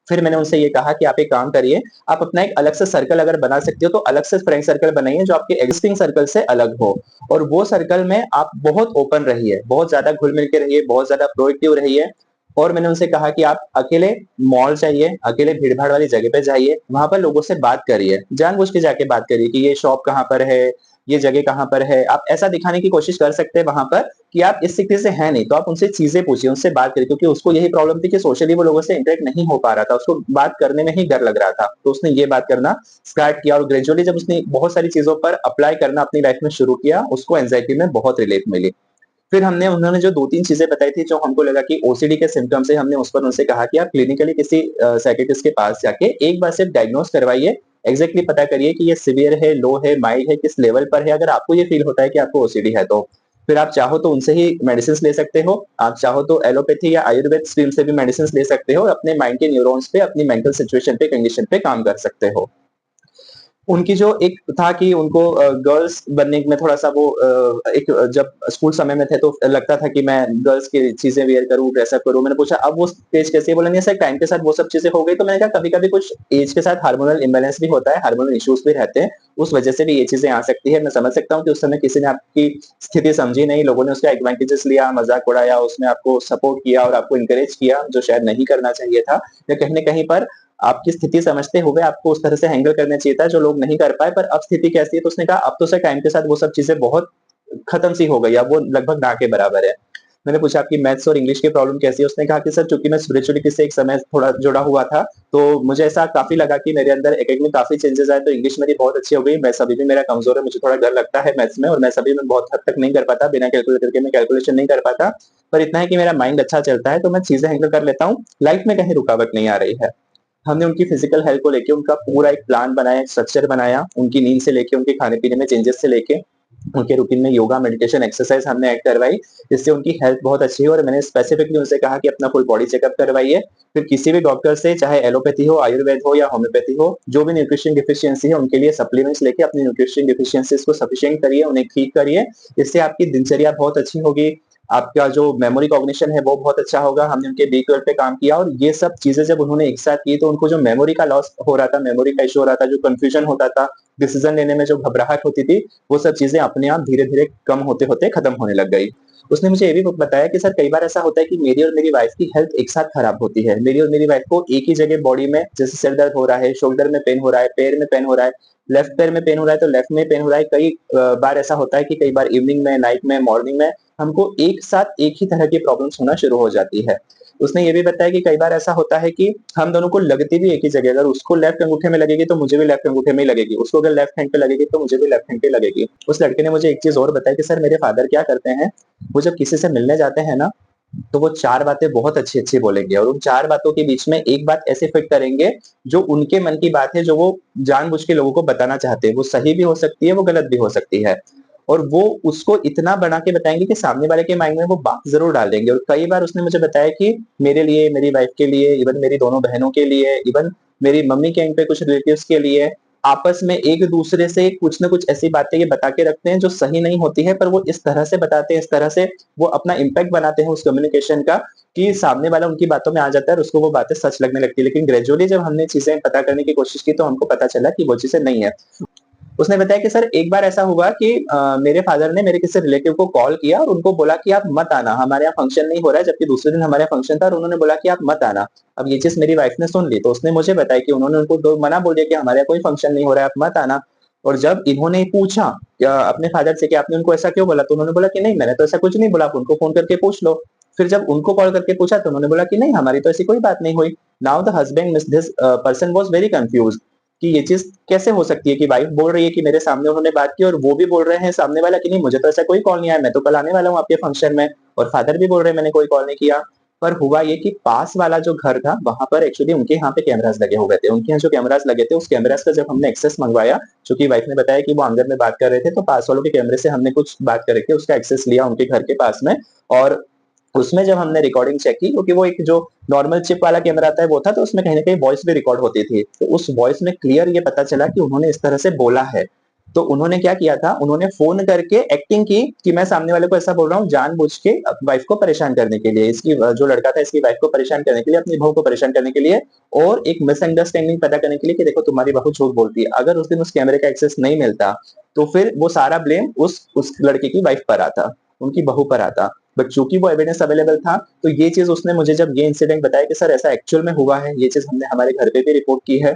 फिर मैंने उनसे ये कहा कि आप एक काम करिए, आप अपना एक अलग से सर्कल अगर बना सकते हो तो अलग से फ्रेंड सर्कल बनाइए जो आपके एग्जिस्टिंग सर्कल से अलग हो, और वो सर्कल में आप बहुत ओपन रहिए, बहुत ज्यादा घुल मिल के रहिए, बहुत ज्यादा प्रोएक्टिव रहिए। और मैंने उनसे कहा कि आप अकेले मॉल जाइए, अकेले भीड़ भाड़ वाली जगह पे जाइए, वहां पर लोगों से बात करिए, जानबूझ के जाके बात करिए कि ये शॉप कहाँ पर है, ये जगह कहाँ पर है। आप ऐसा दिखाने की कोशिश कर सकते हैं वहां पर कि आप इस सिटी से हैं नहीं, तो आप उनसे चीजें पूछिए, उनसे बात करिए, क्योंकि उसको यही प्रॉब्लम थी कि सोशली वो लोगों से इंटरेक्ट नहीं हो पा रहा था, उसको बात करने में ही डर लग रहा था। तो उसने ये बात करना स्टार्ट किया, और ग्रेजुअली जब उसने बहुत सारी चीजों पर अप्लाई करना अपनी लाइफ में शुरू किया, उसको एंजाइटी में बहुत रिलीफ मिली। फिर हमने उन्होंने जो 2-3 चीजें बताई थी, जो हमको लगा कि ओसीडी के सिम्पटम्स है, हमने उस पर उनसे कहा कि आप क्लिनिकली किसी साइकियाट्रिस्ट के पास जाके एक बार सिर्फ डायग्नोज करवाइए, एग्जैक्टली पता करिए कि ये सीवियर है, लो है, माइल्ड है, किस लेवल पर है। अगर आपको ये फील होता है कि आपको ओसीडी है, तो फिर आप चाहो तो उनसे ही मेडिसिन ले सकते हो, आप चाहो तो एलोपैथी या आयुर्वेद स्ट्रीम से भी मेडिसिन ले सकते हो, अपने माइंड के न्यूरॉन्स पे, अपनी मेंटल सिचुएशन पे, कंडीशन पे काम कर सकते हो। उनकी जो एक था कि उनको गर्ल्स बनने में थोड़ा-सा वो एक जब स्कूल समय में थे तो लगता था कि मैं गर्ल्स की चीज़ें वियर करूँ, ड्रेसअप करूँ। मैंने पूछा अब वो स्टेज कैसी है? बोला नहीं सर टाइम के साथ वो सब चीज़ें हो गई। तो मैंने कहा कभी-कभी कुछ ऐज के साथ हार्मोनल इम्बैलेंस भी होता है, हार्मोनल इश्यूज़ भी रहते हैं। उस वजह से भी ये चीज़ें आ सकती है। मैं समझ सकता हूँ कि उस समय किसी ने आपकी स्थिति समझी नहीं, लोगों ने उसका एडवांटेजेस लिया, मज़ाक उड़ाया, उसमें आपको सपोर्ट किया और आपको एनकरेज किया, जो शायद नहीं करना चाहिए था। या कहीं न कहीं पर आपकी स्थिति समझते हुए आपको उस तरह से हैंडल करना चाहिए था जो लोग नहीं कर पाए। पर अब स्थिति कैसी है? तो उसने कहा अब तो सर टाइम के साथ वो सब चीज़ें बहुत खत्म सी हो गई, अब वो लगभग ना के बराबर है। मैंने पूछा आपकी मैथ्स और इंग्लिश की प्रॉब्लम कैसी है? उसने कहा कि सर चूँकि मैं स्पिरिचुअलिटी से एक समय थोड़ा जुड़ा हुआ था, तो मुझे ऐसा काफ़ी लगा कि मेरे अंदर एकेडमिक काफ़ी चेंजेज़ आए, तो इंग्लिश मेरी बहुत अच्छी हो गई। मैथ्स अभी भी मेरा कमज़ोर है, मुझे थोड़ा डर लगता है मैथ्स में और मैथ्स अभी मैं बहुत हद तक नहीं कर पाता, बिना कैलकुलेटर के मैं कैलकुलेशन नहीं कर पाता। पर इतना है कि मेरा माइंड अच्छा चलता है, तो मैं चीज़ें हैंडल कर लेता हूँ, लाइफ़ में कहीं रुकावट नहीं आ रही है। हमने उनकी फिजिकल हेल्थ को लेके उनका पूरा एक प्लान बनाया, एक स्ट्रक्चर बनाया, उनकी नींद से लेके उनके खाने-पीने में चेंजेस से लेके, उनके रूटीन में योगा, मेडिटेशन, एक्सरसाइज हमने ऐड करवाई, जिससे उनकी हेल्थ बहुत अच्छी हुई और मैंने स्पेसिफिकली उनसे कहा कि अपना फुल बॉडी चेकअप करवाइए। फिर किसी भी डॉक्टर से चाहे एलोपैथी हो, आयुर्वेद हो या होम्योपैथी हो, जो भी न्यूट्रिशन डेफिशिएंसी है उनके लिए सप्लीमेंट्स लेके अपनी न्यूट्रिशन डेफिशिएंसीज़ को सफिशिएंट करिए, उन्हें ठीक करिए। इससे आपकी दिनचर्या बहुत अच्छी होगी, आपका जो मेमोरी कॉग्निशन है वो बहुत अच्छा होगा। हमने उनके बी12 पे काम किया और ये सब चीज़ें जब उन्होंने एक साथ की तो उनको जो मेमोरी का लॉस हो रहा था, मेमोरी का इश्यू हो रहा था, जो कन्फ्यूजन होता था, डिसीज़न लेने में जो घबराहट होती थी, वो सब चीज़ें अपने आप धीरे-धीरे कम होते-होते खत्म होने लग गई। उसने मुझे ये भी ब बताया कि सर कई बार ऐसा होता है कि मेरी और मेरी वाइफ़ की हेल्थ एक साथ खराब होती है। मेरी और मेरी वाइफ़ को एक ही जगह बॉडी में जैसे सिर दर्द हो रहा है, शोल्डर में पेन हो रहा है, पैर में पेन हो रहा है, लेफ्ट पैर में पेन हो रहा है तो लेफ्ट में पेन हो रहा है। कई बार ऐसा होता है कि कई बार इवनिंग में, नाइट में, मॉर्निंग में हमको एक साथ एक ही तरह की प्रॉब्लम्स होना शुरू हो जाती है। उसने ये भी बताया कि कई बार ऐसा होता है कि हम दोनों को लगती भी एक ही जगह, अगर उसको लेफ्ट अंगूठे में लगेगी तो मुझे भी लेफ्ट अंगूठे में ही लगेगी, उसको अगर लेफ्ट हैंड पे लगेगी तो मुझे भी लेफ्ट हैंड पे लगेगी। उस लड़के ने मुझे एक चीज़ और बताई कि सर मेरे फादर क्या करते हैं, वो जब किसी से मिलने जाते हैं ना, तो वो 4 बातें बहुत अच्छी-अच्छी बोलेंगे और उन 4 बातों के बीच में एक बात ऐसे फिट करेंगे, जो उनके मन की बात है, जो वो जानबूझ के लोगों को बताना चाहते हैं। वो सही भी हो सकती है, वो गलत भी हो सकती है। और वो उसको इतना बना के बताएँगे कि सामने वाले के माइंड में वो बात ज़रूर डाल देंगे और कई बार उसने मुझे बताया कि मेरे लिए, मेरी वाइफ़ के लिए, इवन मेरी दोनों बहनों के लिए, इवन मेरी मम्मी के एंड पे कुछ रिलेटिव्स के लिए, आपस में एक-दूसरे से कुछ न कुछ ऐसी बातें ये बता के रखते हैं जो सही नहीं होती है, पर वो इस तरह से बताते हैं, इस तरह से वो अपना इम्पैक्ट बनाते हैं उस कम्युनिकेशन का कि सामने वाला उनकी बातों में आ जाता है और उसको वो बातें सच लगने लगती है। लेकिन ग्रेजुअली जब हमने चीज़ें पता करने की कोशिश की तो हमको पता चला कि वो चीज़ें नहीं है। उसने बताया कि सर एक बार ऐसा हुआ कि मेरे फादर ने मेरे किसी रिलेटिव को कॉल किया और उनको बोला कि आप मत आना, हमारे यहाँ फंक्शन नहीं हो रहा है, जबकि दूसरे दिन हमारे यहाँ फंक्शन था और उन्होंने बोला कि आप मत आना। अब ये चीज़ मेरी वाइफ ने सुन ली, तो उसने मुझे बताया कि उन्होंने उनको दो मना बोल दिया कि हमारे यहाँ कोई फंक्शन नहीं हो रहा है, आप मत आना। और जब इन्होंने पूछा अपने फादर से कि आपने उनको ऐसा क्यों बोला? तो उन्होंने बोला कि नहीं मैंने तो ऐसा कुछ नहीं बोला, आप उनको फ़ोन करके पूछ लो। फिर जब उनको कॉल करके पूछा तो उन्होंने बोला कि नहीं हमारी तो ऐसी कोई बात नहीं हुई। Now the husband miss this person was very confused कि ये चीज़ कैसे हो सकती है कि वाइफ बोल रही है कि मेरे सामने उन्होंने बात की और वो भी बोल रहे हैं सामने वाला कि नहीं मुझे तो ऐसा कोई कॉल नहीं आया, मैं तो कल आने वाला हूँ आपके फंक्शन में और फादर भी बोल रहे हैं मैंने कोई कॉल नहीं किया। पर हुआ ये कि पास वाला जो घर था वहाँ पर एक्चुअली उनके यहाँ पे कैमराज़ लगे हुए थे। उनके यहाँ जो कैमराज़ लगे थे उस कैमराज़ का जब हमने एक्सेस मंगवाया, चूँकि वाइफ ने बताया कि वो आँगन में बात कर रहे थे तो पास वालों के कैमरे से हमने कुछ बात करके उसका एक्सेस लिया उनके घर के पास में और उसमें जब हमने रिकॉर्डिंग चेक की क्योंकि वो एक जो नॉर्मल चिप वाला कैमरा आता है वो था तो उसमें कहीं न कहीं वॉइस भी रिकॉर्ड होती थी। तो उस वॉइस में क्लियर ये पता चला कि उन्होंने इस तरह से बोला है। तो उन्होंने क्या किया था, उन्होंने फ़ोन करके एक्टिंग की कि मैं सामने वाले को ऐसा बोल रहा हूँ जानबूझ के वाइफ़ को परेशान करने के लिए। इसकी जो लड़का था इसकी वाइफ़ को परेशान करने के लिए, अपनी बहू को परेशान करने के लिए और एक मिसअंडरस्टैंडिंग पैदा करने के लिए कि देखो तुम्हारी बहू झूठ बोलती है। अगर उस दिन उस कैमरे का एक्सेस नहीं मिलता, तो फिर वो सारा ब्लेम उस लड़के की वाइफ़ पर आता, उनकी बहू पर आता। बट चूँकि वो एविडेंस अवेलेबल था, तो ये चीज़ उसने मुझे जब ये इंसिडेंट बताया कि सर ऐसा एक्चुअल में हुआ है, ये चीज़ हमने हमारे घर पे भी रिपोर्ट की है।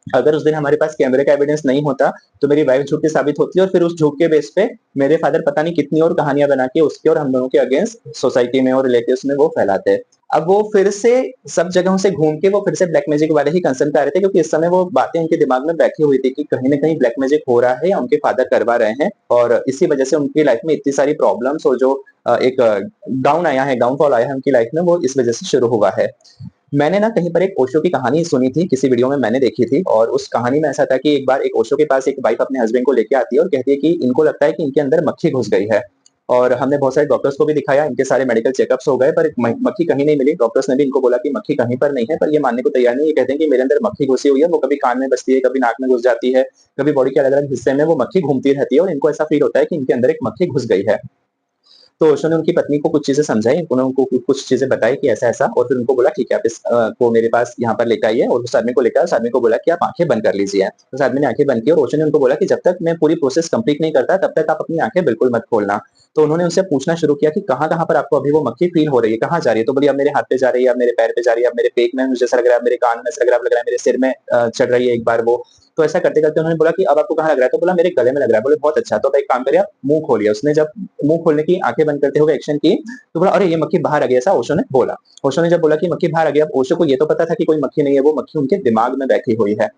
अगर उस दिन हमारे पास कैमरे का एविडेंस नहीं होता, तो मेरी वाइफ़ झूठी साबित होती और फिर उस झूठ के बेस पे मेरे फादर पता नहीं कितनी और कहानियाँ बना के उसके और हम दोनों के अगेंस्ट सोसाइटी में और रिलेटिव्स में वो फैलाते। अब वो फिर से सब जगहों से घूम के वो फिर से ब्लैक मैजिक वाले ही कंसर्न पे आ रहे थे क्योंकि इस समय वो बातें उनके दिमाग में बैठी हुई थी कि कहीं न कहीं ब्लैक मैजिक हो रहा है या उनके फादर करवा रहे हैं और इसी वजह से उनकी लाइफ़ में इतनी सारी प्रॉब्लम्स और जो एक डाउन आया है, डाउनफॉल आया है उनकी लाइफ़ में वो इस वजह से शुरू हुआ है। मैंने ना कहीं पर एक ओशो की कहानी सुनी थी, किसी वीडियो में मैंने देखी थी और उस कहानी में ऐसा था कि एक बार एक ओशो के पास एक वाइफ़ अपने हस्बैंड को लेके आती है और कहती है कि इनको लगता है कि इनके अंदर मक्खी घुस गई है। और हमने बहुत सारे डॉक्टर्स को भी दिखाया, इनके सारे मेडिकल चेकअप्स हो गए, पर एक मक्खी कहीं नहीं मिली। डॉक्टर्स ने भी इनको बोला कि मक्खी कहीं पर नहीं है, पर ये मानने को तैयार नहीं है। ये कहते हैं कि मेरे अंदर मक्खी घुसी हुई है, वो कभी कान में बसती है, कभी नाक में घुस जाती है, कभी बॉडी के अलग-अलग हिस्से में वो मक्खी घूमती रहती है और इनको ऐसा फील होता है कि इनके अंदर एक मक्खी घुस गई है। तो ओशो ने उनकी पत्नी को कुछ चीज़ें समझाई, उन्होंने उनको कुछ चीज़ें बताई कि ऐसा-ऐसा, और फिर उनको बोला ठीक है, आप को मेरे पास यहाँ पर लेके आइए, और उस आदमी को लेकर उस आदमी को बोला कि आप आँखें बंद कर लीजिए। उस आदमी ने आँखें बंद की और ओशो ने उनको बोला कि जब तक मैं पूरी प्रोसेस कंप्लीट नहीं करता, तब तक आप अपनी आँखें बिल्कुल मत खोलना। तो उन्होंने उनसे पूछना शुरू किया कि कहाँ-कहाँ पर आपको अभी वो मक्खी फील हो रही है, कहाँ जा रही है? तो बोली अब मेरे हाथ पे जा रही है, अब मेरे पैर पे जा रही है, अब मेरे पेट में मुझे ऐसा लग रहा है, अब मेरे कान में ऐसा लग रहा है, मेरे सिर में चढ़ रही है एक बार वो। तो ऐसा करते-करते उन्होंने बोला कि अब आपको कहाँ लग रहा है? तो बोला मेरे गले में लग रहा है। बोले बहुत अच्छा, तो अब एक काम करिए, आप मुँह खोलिए। उसने जब मुँह खोलने की आँखें बंद करते हुए एक्शन की, तो बोला अरे ये मक्खी बाहर आ गई, ऐसा ओशो ने बोला। ओशो ने जब बोला कि मक्खी बाहर आ गई, अब ओशो को ये तो पता था कि कोई मक्खी नहीं है, वो मक्खी उनके दिमाग में बैठी हुई है।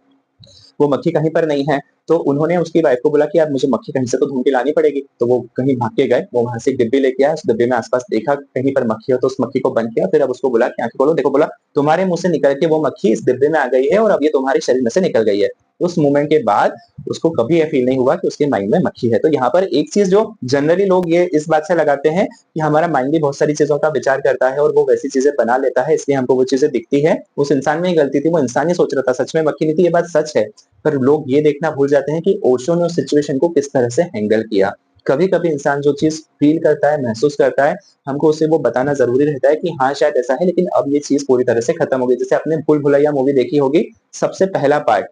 वो मक्खी कहीं पर नहीं है, तो उन्होंने उसकी वाइफ को बोला कि यार मुझे मक्खी कहीं से तो ढूँढ के लानी पड़ेगी। तो वो कहीं भाग के गए, वो वहाँ से एक डिब्बी लेके आए, उस डिब्बे में आस-पास देखा कहीं पर मक्खी हो, तो उस मक्खी को बंद किया, फिर अब उसको बोला कि आँखें खोलो, देखो, बोला तुम्हारे मुँह से निकल के वो मक्खी इस डिब्बे में आ गई है और अब ये तुम्हारे शरीर में से निकल गई है। उस मोमेंट के बाद उसको कभी ये फील नहीं हुआ कि उसके माइंड में मक्खी है। तो यहाँ पर एक चीज़ जो जनरली लोग ये इस बात से लगाते हैं कि हमारा माइंड भी बहुत सारी चीज़ों का विचार करता है और वो वैसी चीज़ें बना लेता है, इसलिए हमको वो चीज़ें दिखती है। उस इंसान में ही गलती थी, वो इंसान ही सोच रहा था, सच में मक्खी नहीं थी, ये बात सच है। पर लोग ये देखना भूल जाते हैं कि ओशो ने उस सिचुएशन को किस तरह से हैंडल किया। कभी-कभी इंसान जो चीज़ फ़ील करता है, महसूस करता है, हमको उसे वो बताना ज़रूरी रहता है कि हाँ, शायद ऐसा है, लेकिन अब ये चीज़ पूरी तरह से खत्म हो गई। जैसे आपने भूल-भुलैया मूवी देखी होगी, सबसे पहला पार्ट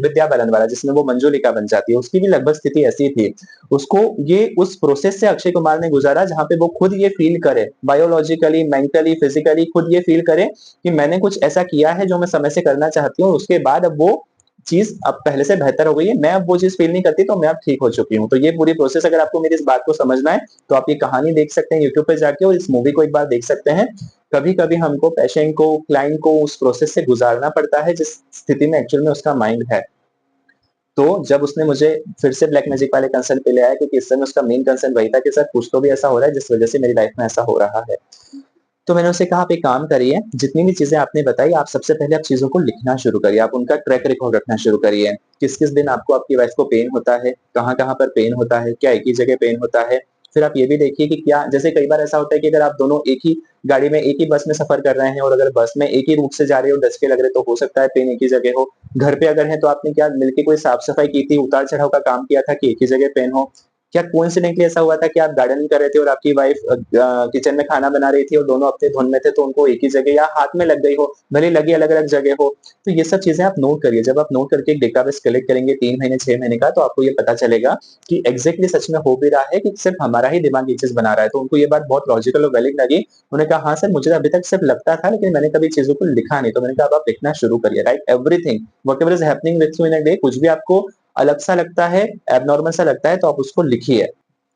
विद्या बालन वाला, जिसमें वो मंजुलिका बन जाती है, उसकी भी लगभग स्थिति ऐसी ही थी। उसको ये उस प्रोसेस से अक्षय कुमार ने गुज़ारा जहाँ पे वो खुद ये फ़ील करे, बायोलॉजिकली, मेंटली, फिज़िकली खुद ये फ़ील करे कि मैंने कुछ ऐसा किया है जो मैं समय से करना चाहती हूँ, और उसके बाद अब वो चीज़ अब पहले से बेहतर हो गई है, मैं अब वो चीज़ फ़ील नहीं करती, तो मैं अब ठीक हो चुकी हूँ। तो ये पूरी प्रोसेस अगर आपको मेरी इस बात को समझना है, तो आप ये कहानी देख सकते हैं यूट्यूब पे जाके और इस मूवी को एक बार देख सकते हैं। कभी-कभी हमको पेशेंट को, क्लाइंट को उस प्रोसेस से गुज़ारना पड़ता है जिस स्थिति में एक्चुअल में उसका माइंड है। तो जब उसने मुझे फिर से ब्लैक मैजिक वाले कंसर्न पे ले आया, क्योंकि इस समय उसका मेन कंसर्न वही था कि सर कुछ तो भी ऐसा हो रहा है जिस वज़ह से मेरी लाइफ़ में ऐसा हो रहा है। तो मैंने उससे कहा आप एक काम करिए, जितनी भी चीज़ें आपने बताई, आप सबसे पहले आप चीज़ों को लिखना शुरू करिए, आप उनका ट्रैक रिकॉर्ड रखना शुरू करिए। किस-किस दिन आपको आपकी वाइफ़ को पेन होता है, कहाँ-कहाँ पर पेन होता है, क्या एक ही जगह पेन होता है? फिर आप ये भी देखिए कि क्या, जैसे कई बार ऐसा होता है कि अगर आप दोनों एक ही गाड़ी में, एक ही बस में सफ़र कर रहे हैं और अगर बस में एक ही रूट से जा रहे हो, डस्के लग रहे, तो हो सकता है पेन एक ही जगह हो। घर पे अगर हैं तो आपने क्या मिलके कोई साफ-सफाई की थी, उतार-चढ़ाव का काम किया था कि एक ही जगह पेन हो? क्या कोइंसिडेंटली ऐसा हुआ था कि आप गार्डनिंग कर रहे थे और आपकी वाइफ किचन में खाना बना रही थी और दोनों अपने धुन में थे, तो उनको एक ही जगह या हाथ में लग गई हो, भले ही लगी अलग-अलग जगह हो। तो ये सब चीज़ें आप नोट करिए। जब आप नोट करके एक डेटाबेस कलेक्ट करेंगे 3 महीने, 6 महीने का, तो आपको ये पता चलेगा कि एग्ज़ैक्टली सच में हो भी रहा है कि सिर्फ़ हमारा ही दिमाग ये चीज़ बना रहा है। तो उनको ये बात बहुत लॉजिकल और वैलिड लगी। उन्होंने कहा, "हाँ सर, मुझे अभी तक सिर्फ़ लगता था, लेकिन मैंने कभी चीज़ों को लिखा नहीं।" तो मैंने कहा, "अब आप लिखना शुरू करिए, right everything, whatever is happening with you in a day, कुछ भी आपको अलग सा लगता है, एब्नॉर्मल सा लगता है, तो आप उसको लिखिए।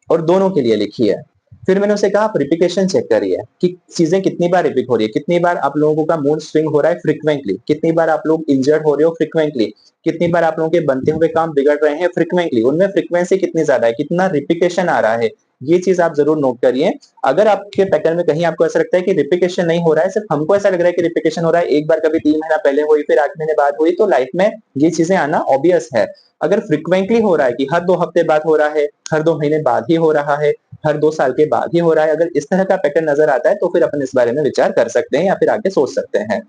और दोनों के लिए लिखी है। फिर मैंने उसे कहा आप रिपिटेशन चेक करिए कि चीज़ें कितनी बार रिपीट हो रही है, कितनी बार आप लोगों का मूड स्विंग हो रहा है फ्रीक्वेंटली, कितनी बार आप लोग इंजर्ड हो रहे हो फ्रीक्वेंटली, कितनी बार आप लोगों के बनते हुए काम बिगड़ रहे हैं फ्रीक्वेंटली, उनमें फ्रीक्वेंसी कितनी ज़्यादा है, कितना रिपिटेशन आ रहा है, ये चीज़ आप ज़रूर नोट करिए। अगर आपके पैटर्न में कहीं आपको ऐसा लगता है कि रिपिटेशन नहीं हो रहा है, सिर्फ हमको ऐसा लग रहा है कि रिपिटेशन हो रहा है, एक बार कभी 3 महीना पहले हुई, फिर 8 महीने बाद हुई, तो लाइफ में ये चीज़ें आना ऑब्वियस है। अगर फ्रीक्वेंटली हो रहा है कि हर 2 हफ्ते बाद हो रहा है, हर 2 महीने बाद ही हो रहा है, हर 2 साल के बाद ही हो रहा है, अगर इस तरह का पैटर्न नज़र आता है, तो फिर अपन इस बारे में विचार कर सकते हैं या फिर आगे सोच सकते हैं।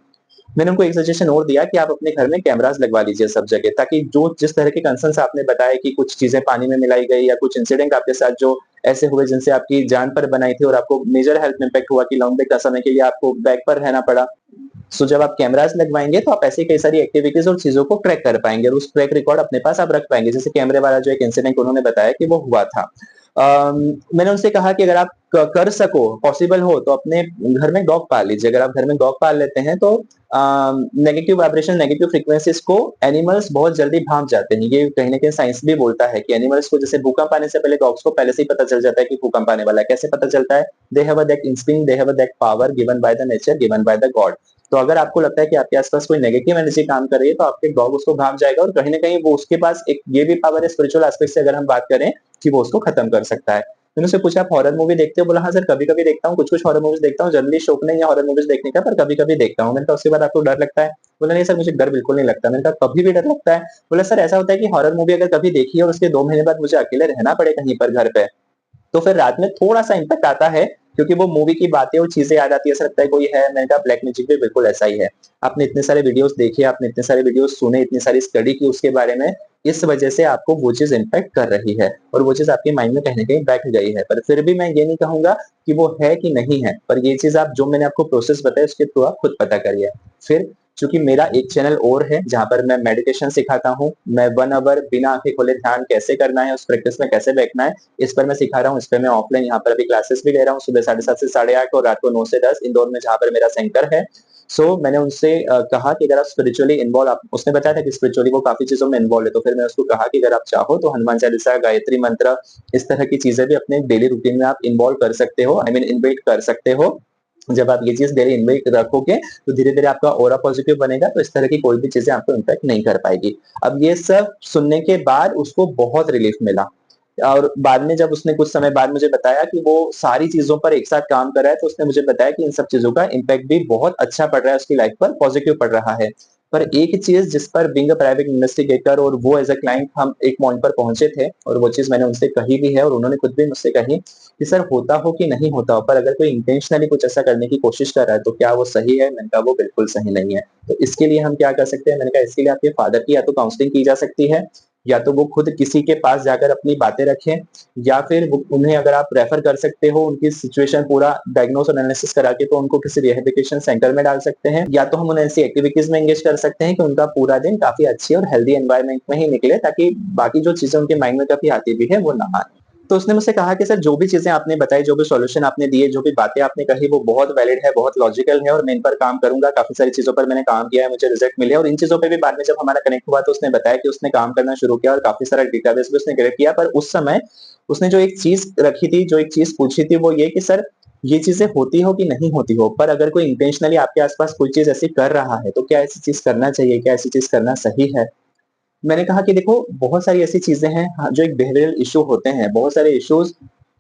मैंने उनको एक सजेशन और दिया कि आप अपने घर में कैमरास लगवा लीजिए सब जगह, ताकि जो जिस तरह के कंसर्न्स आपने बताए कि कुछ चीज़ें पानी में मिलाई गई या कुछ इंसिडेंट आपके साथ जो ऐसे हुए जिनसे आपकी जान पर बनाई थी और आपको मेजर हेल्थ इम्पैक्ट हुआ कि लंबे का समय के लिए आपको बेड पर रहना पड़ा। सो जब आप कैमरास लगवाएँगे तो आप ऐसी कई सारी एक्टिविटीज़ और चीज़ों को ट्रैक कर पाएँगे और उस ट्रैक रिकॉर्ड अपने पास आप रख पाएँगे। जैसे कैमरे वाला जो एक इंसिडेंट उन्होंने बताया कि वो हुआ था। मैंने उनसे कहा कि अगर आप कर सको, पॉसिबल हो, तो अपने घर में डॉग पाल लीजिए। अगर आप घर में डॉग पाल लेते हैं तो नेगेटिव वाइब्रेशन, नेगेटिव फ्रीक्वेंसीज़ को एनिमल्स बहुत जल्दी भाँप जाते हैं। ये कहीं न कहीं साइंस भी बोलता है कि एनिमल्स को जैसे भूकंप आने से पहले डॉग्स को पहले से ही पता चल जाता है कि भूकंप आने वाला है। कैसे पता चलता है? They have that instinct, they have that power given by the nature, given by the God. तो अगर आपको लगता है कि आपके आस-पास कोई नेगेटिव एनर्जी काम कर रही है, तो आपके डॉग उसको भाँप जाएगा और कहीं न कहीं वो उसके पास एक ये भी पावर है स्पिरिचुअल एस्पेक्ट से अगर हम बात करें कि वो उसको खत्म कर सकता है। मैंने उससे पूछा आप हॉरर मूवी देखते हो? बोला हाँ सर, कभी-कभी देखता हूँ, कुछ-कुछ हॉरर मूवीज़ देखता हूँ, जनरली शौक नहीं है हॉरर मूवीज़ देखने का, पर कभी-कभी देखता हूँ। मैंने कहा उसके बाद आपको डर लगता है? बोला नहीं सर, मुझे डर बिल्कुल नहीं लगता। मैंने कहा कभी भी डर लगता है? बोला सर ऐसा होता है कि हॉरर मूवी अगर कभी देखी है और उसके 2 महीने बाद मुझे अकेले रहना पड़े कहीं पर घर पे, तो फिर रात में थोड़ा-सा इम्पैक्ट आता है, क्योंकि वो मूवी की बातें और चीज़ें याद आती है, ऐसा लगता है कोई है। मैंने कहा ब्लैक मैजिक भी बिल्कुल ऐसा ही है। आपने इतने सारे वीडियोज़ देखे, आपने इतने सारे वीडियोज़ सुने, इतनी सारी स्टडी की उसके बारे में, इस वजह से आपको वो चीज़ इम्पैक्ट कर रही है और वो चीज़ आपके माइंड में कहीं न कहीं बैठ गई है। पर फिर भी मैं ये नहीं कहूँगा कि वो है कि नहीं है, पर ये चीज़ आप जो मैंने आपको प्रोसेस बताया उसके थ्रू आप खुद पता करिए। फिर चूँकि मेरा एक चैनल और है जहाँ पर मैं मेडिटेशन सिखाता हूँ, मैं 1 ऑवर बिना आँखें खोले ध्यान कैसे करना है, उस प्रैक्टिस में कैसे बैठना है, इस पर मैं सिखा रहा हूँ। इस पे मैं ऑफलाइन यहाँ पर अभी क्लासेस भी ले रहा हूँ, सुबह 7:30 से 8:30 और रात को 9 से 10 इंदौर में जहाँ पर मेरा सेंटर है। मैंने उनसे कहा कि अगर आप स्पिरिचुअली इन्वॉल्व आप उसने बताया था कि स्पिरिचुअली वो काफ़ी चीज़ों में इन्वॉल्व है, तो फिर मैंने उसको कहा कि अगर आप चाहो तो हनुमान चालीसा, गायत्री मंत्र, इस तरह की चीज़ें भी अपने डेली रूटीन में आप इन्वॉल्व कर सकते हो, आई मीन इनबिल्ट कर सकते हो। जब आप ये चीज़ डेली इनबिल्ट रखोगे, तो धीरे-धीरे आपका ऑरा पॉजिटिव बनेगा, तो इस तरह की कोई भी चीज़ें आपको इम्पैक्ट नहीं कर पाएगी। अब ये सब सुनने के बाद उसको बहुत रिलीफ मिला। और बाद में जब उसने कुछ समय बाद मुझे बताया कि वो सारी चीज़ों पर एक साथ काम कर रहा है, तो उसने मुझे बताया कि इन सब चीज़ों का इम्पैक्ट भी बहुत अच्छा पड़ रहा है उसकी लाइफ़ पर, पॉज़िटिव पड़ रहा है। पर एक चीज़ जिस पर बीइंग अ प्राइवेट इन्वेस्टिगेटर और वो एज़ अ क्लाइंट हम एक पॉइंट पर पहुँचे थे और वो चीज़ मैंने उनसे कही भी है और उन्होंने खुद भी मुझसे कही कि सर होता हो कि नहीं होता हो, पर अगर कोई इंटेंशनली कुछ ऐसा करने की कोशिश कर रहा है, तो क्या वो सही है? मैंने कहा वो बिल्कुल सही नहीं है। तो इसके लिए हम क्या कर सकते हैं? मैंने कहा इसके लिए आपके फादर की या तो काउंसलिंग की जा सकती है, या तो वो खुद किसी के पास जाकर अपनी बातें रखें, या फिर वो उन्हें अगर आप रेफर कर सकते हो उनकी सिचुएशन पूरा डायग्नोस और एनालिसिस करा के, तो उनको किसी रिहैबिलिटेशन सेंटर में डाल सकते हैं, या तो हम उन्हें ऐसी एक्टिविटीज़ में एंगेज कर सकते हैं कि उनका पूरा दिन काफ़ी अच्छी और हेल्दी एनवायरनमेंट में ही निकले, ताकि बाकी जो चीज़ें उनके माइंड में कभी आती भी है, वो ना आए। तो उसने मुझसे कहा कि सर जो भी चीज़ें आपने बताई, जो भी सॉल्यूशन आपने दिए, जो भी बातें आपने कही वो बहुत वैलिड है, बहुत लॉजिकल है और मैं इन पर काम करूँगा। काफ़ी सारी चीज़ों पर मैंने काम किया है, मुझे रिज़ल्ट मिले और इन चीज़ों पे भी बाद में जब हमारा कनेक्ट हुआ तो उसने बताया कि उसने काम करना शुरू किया और काफ़ी सारा डेटाबेस भी उसने कलेक्ट किया। पर उस समय उसने जो एक चीज़ रखी थी, जो एक चीज़ पूछी थी वो ये कि सर ये चीज़ें होती हो कि नहीं होती हो, पर अगर कोई इंटेंशनली आपके आस-पास कोई चीज़ ऐसी कर रहा है, तो क्या ऐसी चीज़ करना चाहिए? क्या ऐसी चीज़ करना सही है? मैंने कहा कि देखो बहुत सारी ऐसी चीज़ें हैं जो एक बिहेवियरल इश्यू होते हैं। बहुत सारे इश्यूज़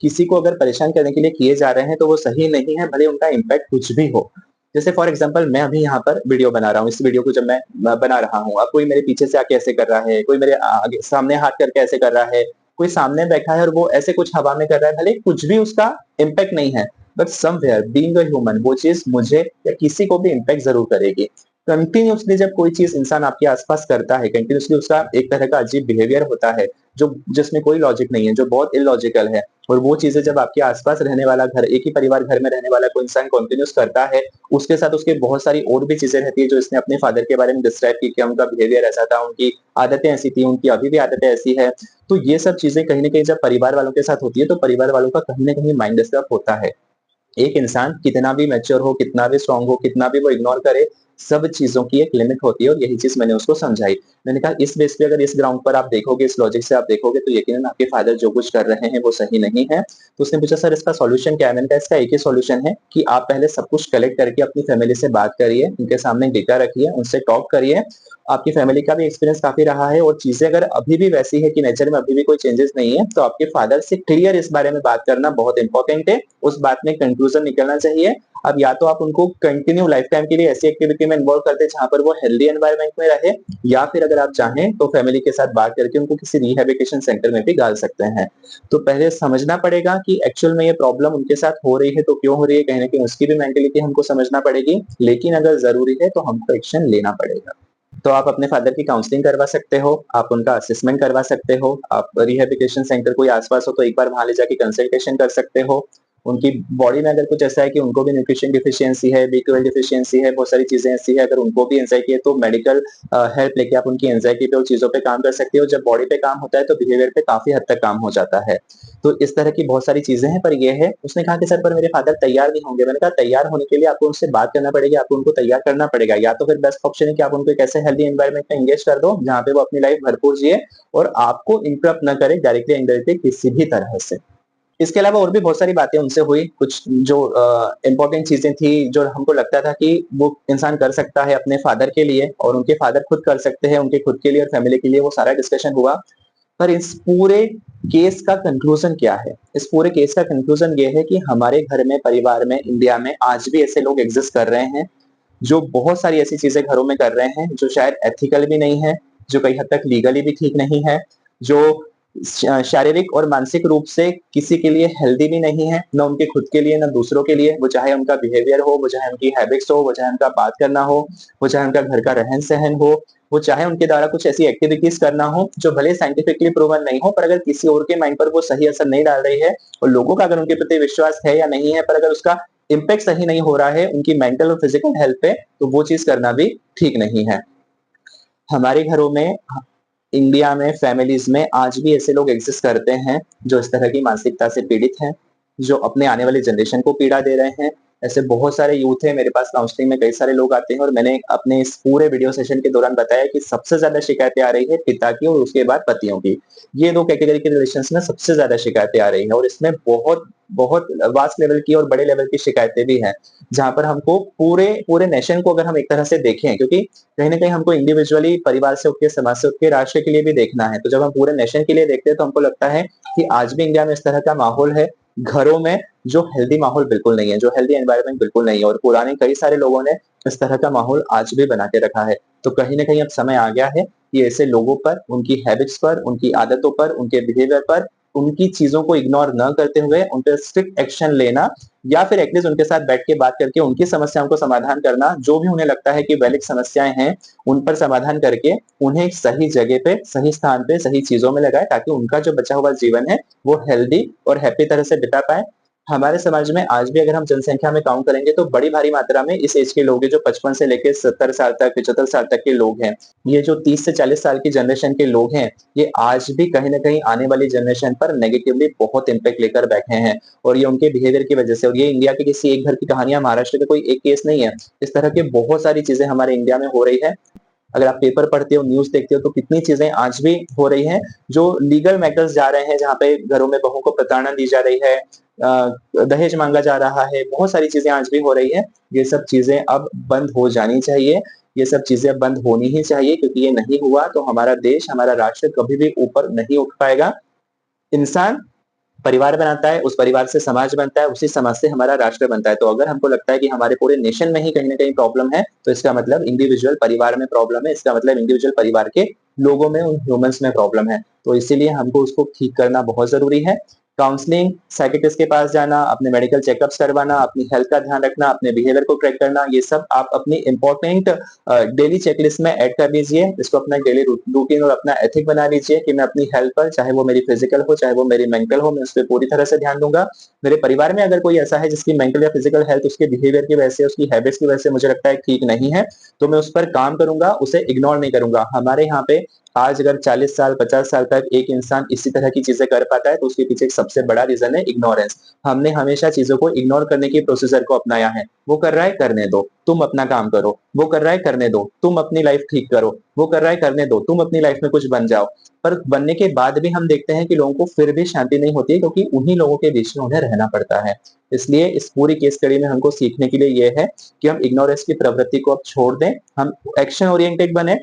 किसी को अगर परेशान करने के लिए किए जा रहे हैं तो वो सही नहीं है, भले उनका इम्पैक्ट कुछ भी हो। जैसे फॉर एग्ज़ाम्पल मैं अभी यहाँ पर वीडियो बना रहा हूँ, इस वीडियो को जब मैं बना रहा हूँ, अब कोई मेरे पीछे से आके ऐसे कर रहा है, कोई मेरे आगे सामने हाथ करके ऐसे कर रहा है, कोई सामने बैठा है और वो ऐसे कुछ हवा में कर रहा है, भले कुछ भी उसका इम्पैक्ट नहीं है, but somewhere being a human वो चीज़ मुझे या किसी को भी इम्पैक्ट ज़रूर करेगी। कंटिन्यूअसली जब कोई चीज़ इंसान आपके आस-पास करता है, कंटिन्यूअसली उसका एक तरह का अजीब बिहेवियर होता है, जो जिसमें कोई लॉजिक नहीं है, जो बहुत इलॉजिकल है और वो चीज़ें जब आपके आस-पास रहने वाला घर एक ही परिवार घर में रहने वाला कोई इंसान कंटिन्यूअस करता है, उसके साथ उसके बहुत सारी और भी चीज़ें रहती है जो इसने अपने फादर के बारे में डिस्क्राइब की कि उनका बिहेवियर ऐसा था, उनकी आदतें ऐसी थी, उनकी अभी भी आदतें ऐसी है। तो ये सब चीज़ें कहीं न कहीं जब परिवार वालों के साथ होती है, तो परिवार वालों का कहीं न कहीं माइंड डिस्टर्ब होता है। एक इंसान कितना भी मैच्योर हो, कितना भी स्ट्रॉन्ग हो, कितना भी वो इग्नोर करे, सब चीज़ों की एक लिमिट होती है और यही चीज़ मैंने उसको समझाई। मैंने कहा इस बेस पे अगर इस ग्राउंड पर आप देखोगे, इस लॉजिक से आप देखोगे तो यकीनन आपके फादर जो कुछ कर रहे हैं वो सही नहीं है। तो उसने पूछा सर इसका सॉल्यूशन क्या है? मैंने कहा इसका एक ही सॉल्यूशन है कि आप पहले सब कुछ कलेक्ट करके अपनी फैमिली से बात करिए, उनके सामने डेटा रखिए, उनसे टॉक करिए। आपकी फैमिली का भी एक्सपीरियंस काफ़ी रहा है और चीज़ें अगर अभी भी वैसी है कि नेचर में अभी भी कोई चेंजेस नहीं है, तो आपके फादर से क्लियर इस बारे में बात करना बहुत इम्पोर्टेंट है। उस बात में कंक्लूज़न निकलना चाहिए। अब या तो आप उनको कंटिन्यू लाइफ टाइम के लिए ऐसी एक्टिविटी में इन्वॉल्व कर दें जहाँ पर वो हेल्दी एनवायरनमेंट में रहे, या फिर अगर आप चाहें तो फैमिली के साथ बात करके उनको किसी रिहैबिलिटेशन सेंटर में भी डाल सकते हैं। तो पहले समझना पड़ेगा कि एक्चुअल में ये प्रॉब्लम उनके साथ हो रही है तो क्यों हो रही है, कहीं न कहीं उसकी भी मेंटालिटी हमको समझना पड़ेगी, लेकिन अगर ज़रूरी है तो हमको एक्शन लेना पड़ेगा। तो आप अपने फादर की काउंसलिंग करवा सकते हो, आप उनका असेसमेंट करवा सकते हो, आप रिहैबिलिटेशन सेंटर कोई आस-पास हो तो एक बार वहाँ ले जाके कंसल्टेशन कर सकते हो। उनकी बॉडी में अगर कुछ ऐसा है कि उनको भी न्यूट्रिशन डेफिशिएंसी है, बी12 डेफिशिएंसी है, बहुत सारी चीज़ें ऐसी है, अगर उनको भी एंग्ज़ायटी है तो मेडिकल हेल्प लेके आप उनकी एंग्ज़ायटी पे और चीज़ों पे काम कर सकते हो। जब बॉडी पे काम होता है तो बिहेवियर पे काफ़ी हद तक काम हो जाता है। तो इस तरह की बहुत सारी चीज़ें हैं, पर ये है उसने कहा कि सर पर मेरे फादर तैयार नहीं होंगे। मैंने कहा तैयार होने के लिए आपको उनसे बात करना पड़ेगी, आपको उनको तैयार करना पड़ेगा, या तो फिर बेस्ट ऑप्शन है कि आप उनको एक ऐसे हेल्दी एनवायरनमेंट में एंगेज कर दो, जहाँ पे वो अपनी लाइफ भरपूर जिए और आपको इंटरप्ट ना करे डायरेक्टली या इनडायरेक्टली किसी भी तरह से। इसके अलावा और भी बहुत सारी बातें उनसे हुई, कुछ जो इम्पोर्टेंट चीज़ें थी, जो हमको लगता था कि वो इंसान कर सकता है अपने फादर के लिए और उनके फादर खुद कर सकते हैं, उनके खुद के लिए और फैमिली के लिए, वो सारा डिस्कशन हुआ। पर इस पूरे केस का कंक्लूज़न क्या है? इस पूरे केस का कंक्लूज़न ये है कि हमारे घर में, परिवार में, इंडिया में आज भी ऐसे लोग एग्ज़िस्ट कर रहे हैं, जो बहुत सारी ऐसी चीज़ें घरों में कर रहे हैं, जो शायद एथिकल भी नहीं है, जो कई हद तक लीगली भी ठीक नहीं है, जो शारीरिक और मानसिक रूप से किसी के लिए हेल्दी भी नहीं है, ना उनके खुद के लिए, ना दूसरों के लिए। वो चाहे उनका बिहेवियर हो, वो चाहे उनकी हैबिट्स हो, वो चाहे उनका बात करना हो, वो चाहे उनका घर का रहन-सहन हो, वो चाहे उनके द्वारा कुछ ऐसी एक्टिविटीज़ करना हो, जो भले साइंटिफिकली प्रूवन नहीं हो, पर अगर किसी और के माइंड पर वो सही असर नहीं डाल रही है और लोगों का अगर उनके प्रति विश्वास है या नहीं है, पर अगर उसका इम्पैक्ट सही नहीं हो रहा है उनकी मेंटल और फिजिकल हेल्थ पे, तो वो चीज़ करना भी ठीक नहीं है। हमारे घरों में इंडिया में फैमिलीज़ में आज भी ऐसे लोग एग्ज़िस्ट करते हैं, जो इस तरह की मानसिकता से पीड़ित हैं, जो अपने आने वाली जनरेशन को पीड़ा दे रहे हैं। ऐसे बहुत सारे यूथ हैं, मेरे पास काउंसलिंग में कई सारे लोग आते हैं और मैंने अपने इस पूरे वीडियो सेशन के दौरान बताया कि सबसे ज़्यादा शिकायतें आ रही है पिता की और उसके बाद पतियों की। ये 2 कैटेगरी के रिलेशंस में सबसे ज़्यादा शिकायतें आ रही हैं और इसमें बहुत बहुत वास्ट लेवल की और बड़े लेवल की शिकायतें भी हैं, जहाँ पर हमको पूरे पूरे नेशन को अगर हम एक तरह से देखें, क्योंकि कहीं न कहीं हमको इंडिविजुअली परिवार से उठ के, समाज से उठ के राष्ट्र के लिए भी देखना है। तो जब हम पूरे नेशन के लिए देखते हैं तो हमको लगता है कि आज भी इंडिया में इस तरह का माहौल है, घरों में जो हेल्दी माहौल बिल्कुल नहीं है, जो हेल्दी एनवायरनमेंट बिल्कुल नहीं है और पुराने कई सारे लोगों ने इस तरह का माहौल आज भी बना के रखा है। तो कहीं न कहीं अब समय आ गया है कि ऐसे लोगों पर, उनकी हैबिट्स पर, उनकी आदतों पर, उनके बिहेवियर पर, उनकी चीज़ों को इग्नोर न करते हुए उन पे स्ट्रिक्ट एक्शन लेना या फिर एटलीस्ट उनके साथ बैठ के बात करके उनकी समस्याओं को समाधान करना, जो भी उन्हें लगता है कि वैलिड समस्याएँ हैं, उन पर समाधान करके उन्हें एक सही जगह पे, सही स्थान पे, सही चीज़ों में लगाएँ ताकि उनका जो बचा हुआ जीवन है, वो हेल्दी और हैप्पी तरह से बिता पाएँ। हमारे समाज में आज भी अगर हम जनसंख्या में काउंट करेंगे तो बड़ी भारी मात्रा में इस एज के लोग हैं जो 55 से लेके 70 साल तक, 75 साल तक के लोग हैं। ये जो 30 से 40 साल की जनरेशन के लोग हैं, ये आज भी कहीं न कहीं आने वाली जनरेशन पर नेगेटिवली बहुत इम्पैक्ट लेकर बैठे हैं और ये उनके बिहेवियर की वजह से और ये इंडिया के किसी एक घर की कहानी है, महाराष्ट्र का कोई एक केस नहीं है। इस तरह की बहुत सारी चीज़ें हमारे इंडिया में हो रही है। अगर आप पेपर पढ़ते हो, न्यूज़ देखते हो तो कितनी चीज़ें आज भी हो रही हैं, जो लीगल मैटर्स जा रहे हैं, जहाँ पे घरों में बहू को प्रताड़ना दी जा रही है, दहेज माँगा जा रहा है, बहुत सारी चीज़ें आज भी हो रही हैं। ये सब चीज़ें अब बंद हो जानी चाहिए, ये सब चीज़ें अब बंद होनी ही चाहिए क्योंकि ये नहीं हुआ तो हमारा देश, हमारा राष्ट्र कभी भी ऊपर नहीं उठ पाएगा। इंसान परिवार बनाता है, उस परिवार से समाज बनता है, उसी समाज से हमारा राष्ट्र बनता है। तो अगर हमको लगता है कि हमारे पूरे नेशन में ही कहीं न कहीं प्रॉब्लम है, तो इसका मतलब इंडिविजुअल परिवार में प्रॉब्लम है, इसका मतलब इंडिविजुअल परिवार के लोगों में, उन ह्यूमन्स में प्रॉब्लम है। तो इसीलिए हमको उसको ठीक करना बहुत ज़रूरी है। काउंसलिंग, साइकियाट्रिस्ट के पास जाना, अपने मेडिकल चेकअप्स करवाना, अपनी हेल्थ का ध्यान रखना, अपने बिहेवियर को ट्रैक करना, ये सब आप अपनी इम्पोर्टेंट डेली चेकलिस्ट में ऐड कर लीजिए। इसको अपना डेली रूटीन और अपना एथिक बना लीजिए कि मैं अपनी हेल्थ पर, चाहे वो मेरी फिजिकल हो, चाहे वो मेरी मेंटल हो, मैं उस पे पूरी तरह से ध्यान दूँगा। मेरे परिवार में अगर कोई ऐसा है जिसकी मेंटल या फिजिकल हेल्थ उसके बिहेवियर की वजह से, उसकी हैबिट्स की वजह से मुझे लगता है ठीक नहीं है, तो मैं उस पर काम करूँगा, उसे इग्नोर नहीं करूँगा। हमारे यहाँ पे आज अगर 40 साल, 50 साल तक एक इंसान इसी तरह की चीज़ें कर पाता है, तो उसके पीछे एक सबसे बड़ा रीज़न है इग्नोरेंस। हमने हमेशा चीज़ों को इग्नोर करने की प्रोसीजर को अपनाया है। वो कर रहा है, करने दो, तुम अपना काम करो। वो कर रहा है, करने दो, तुम अपनी लाइफ ठीक करो। वो कर रहा है, करने दो, तुम अपनी लाइफ में कुछ बन जाओ। पर बनने के बाद भी हम देखते हैं कि लोगों को फिर भी शांति नहीं होती है क्योंकि उन्हीं लोगों के बीच में उन्हें रहना पड़ता है। इसलिए इस पूरी केस स्टडी में हमको सीखने के लिए ये है कि हम इग्नोरेंस की प्रवृत्ति को अब छोड़ दें, हम एक्शन ओरिएंटेड बने,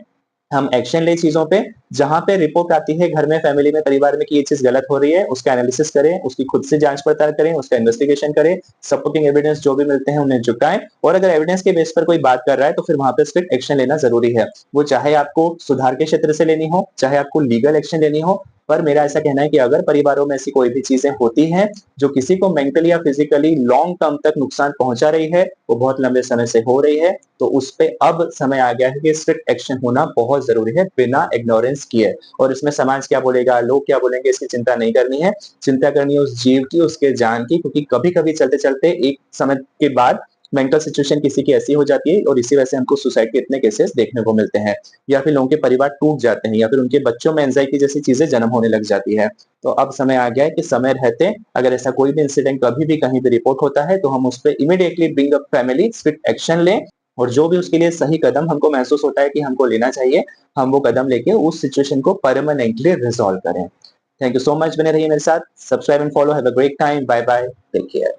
हम एक्शन लें चीज़ों पे, जहाँ पे रिपोर्ट आती है घर में, फैमिली में, परिवार में कि ये चीज़ गलत हो रही है, उसका एनालिसिस करें, उसकी खुद से जाँच-पड़ताल करें, उसका इन्वेस्टिगेशन करें, सपोर्टिंग एविडेंस जो भी मिलते हैं उन्हें जुटाएँ और अगर एविडेंस के बेस पर कोई बात कर रहा है तो फिर वहाँ पे स्ट्रिक्ट एक्शन लेना ज़रूरी है। वो चाहे आपको सुधार के क्षेत्र से लेनी हो, चाहे आपको लीगल एक्शन लेनी हो, पर मेरा ऐसा कहना है कि अगर परिवारों में ऐसी कोई भी चीज़ें होती हैं, जो किसी को मेंटली या फिजिकली लॉन्ग टर्म तक नुकसान पहुँचा रही है, वो बहुत लंबे समय से हो रही है, तो उस पे अब समय आ गया है कि स्ट्रिक्ट एक्शन होना बहुत ज़रूरी है, बिना इग्नोरेंस किए। और इसमें समाज क्या बोलेगा, लोग क्या बोलेंगे, इसकी चिंता नहीं करनी है। चिंता करनी है उस जीव की, उसके जान की, क्योंकि कभी-कभी चलते-चलते एक समय के बाद मेंटल सिचुएशन किसी की ऐसी हो जाती है और इसी वजह से हमको सुसाइड के इतने केसेस देखने को मिलते हैं। या फिर लोगों के परिवार टूट जाते हैं या फिर उनके बच्चों में एंग्ज़ायटी जैसी चीज़ें जन्म होने लग जाती है। तो अब समय आ गया है कि समय रहते अगर ऐसा कोई भी इंसिडेंट कभी भी कहीं पे रिपोर्ट होता है, तो हम उस पे immediately bring up family, strict action लें और जो भी उसके लिए सही कदम हमको महसूस होता है कि हमको लेना चाहिए, हम वो कदम लेके उस सिचुएशन को परमानेंटली रिज़ॉल्व करें। थैंक यू सो मच, बने रहिए मेरे साथ। Subscribe and follow. Have a great time. Bye bye. Take care.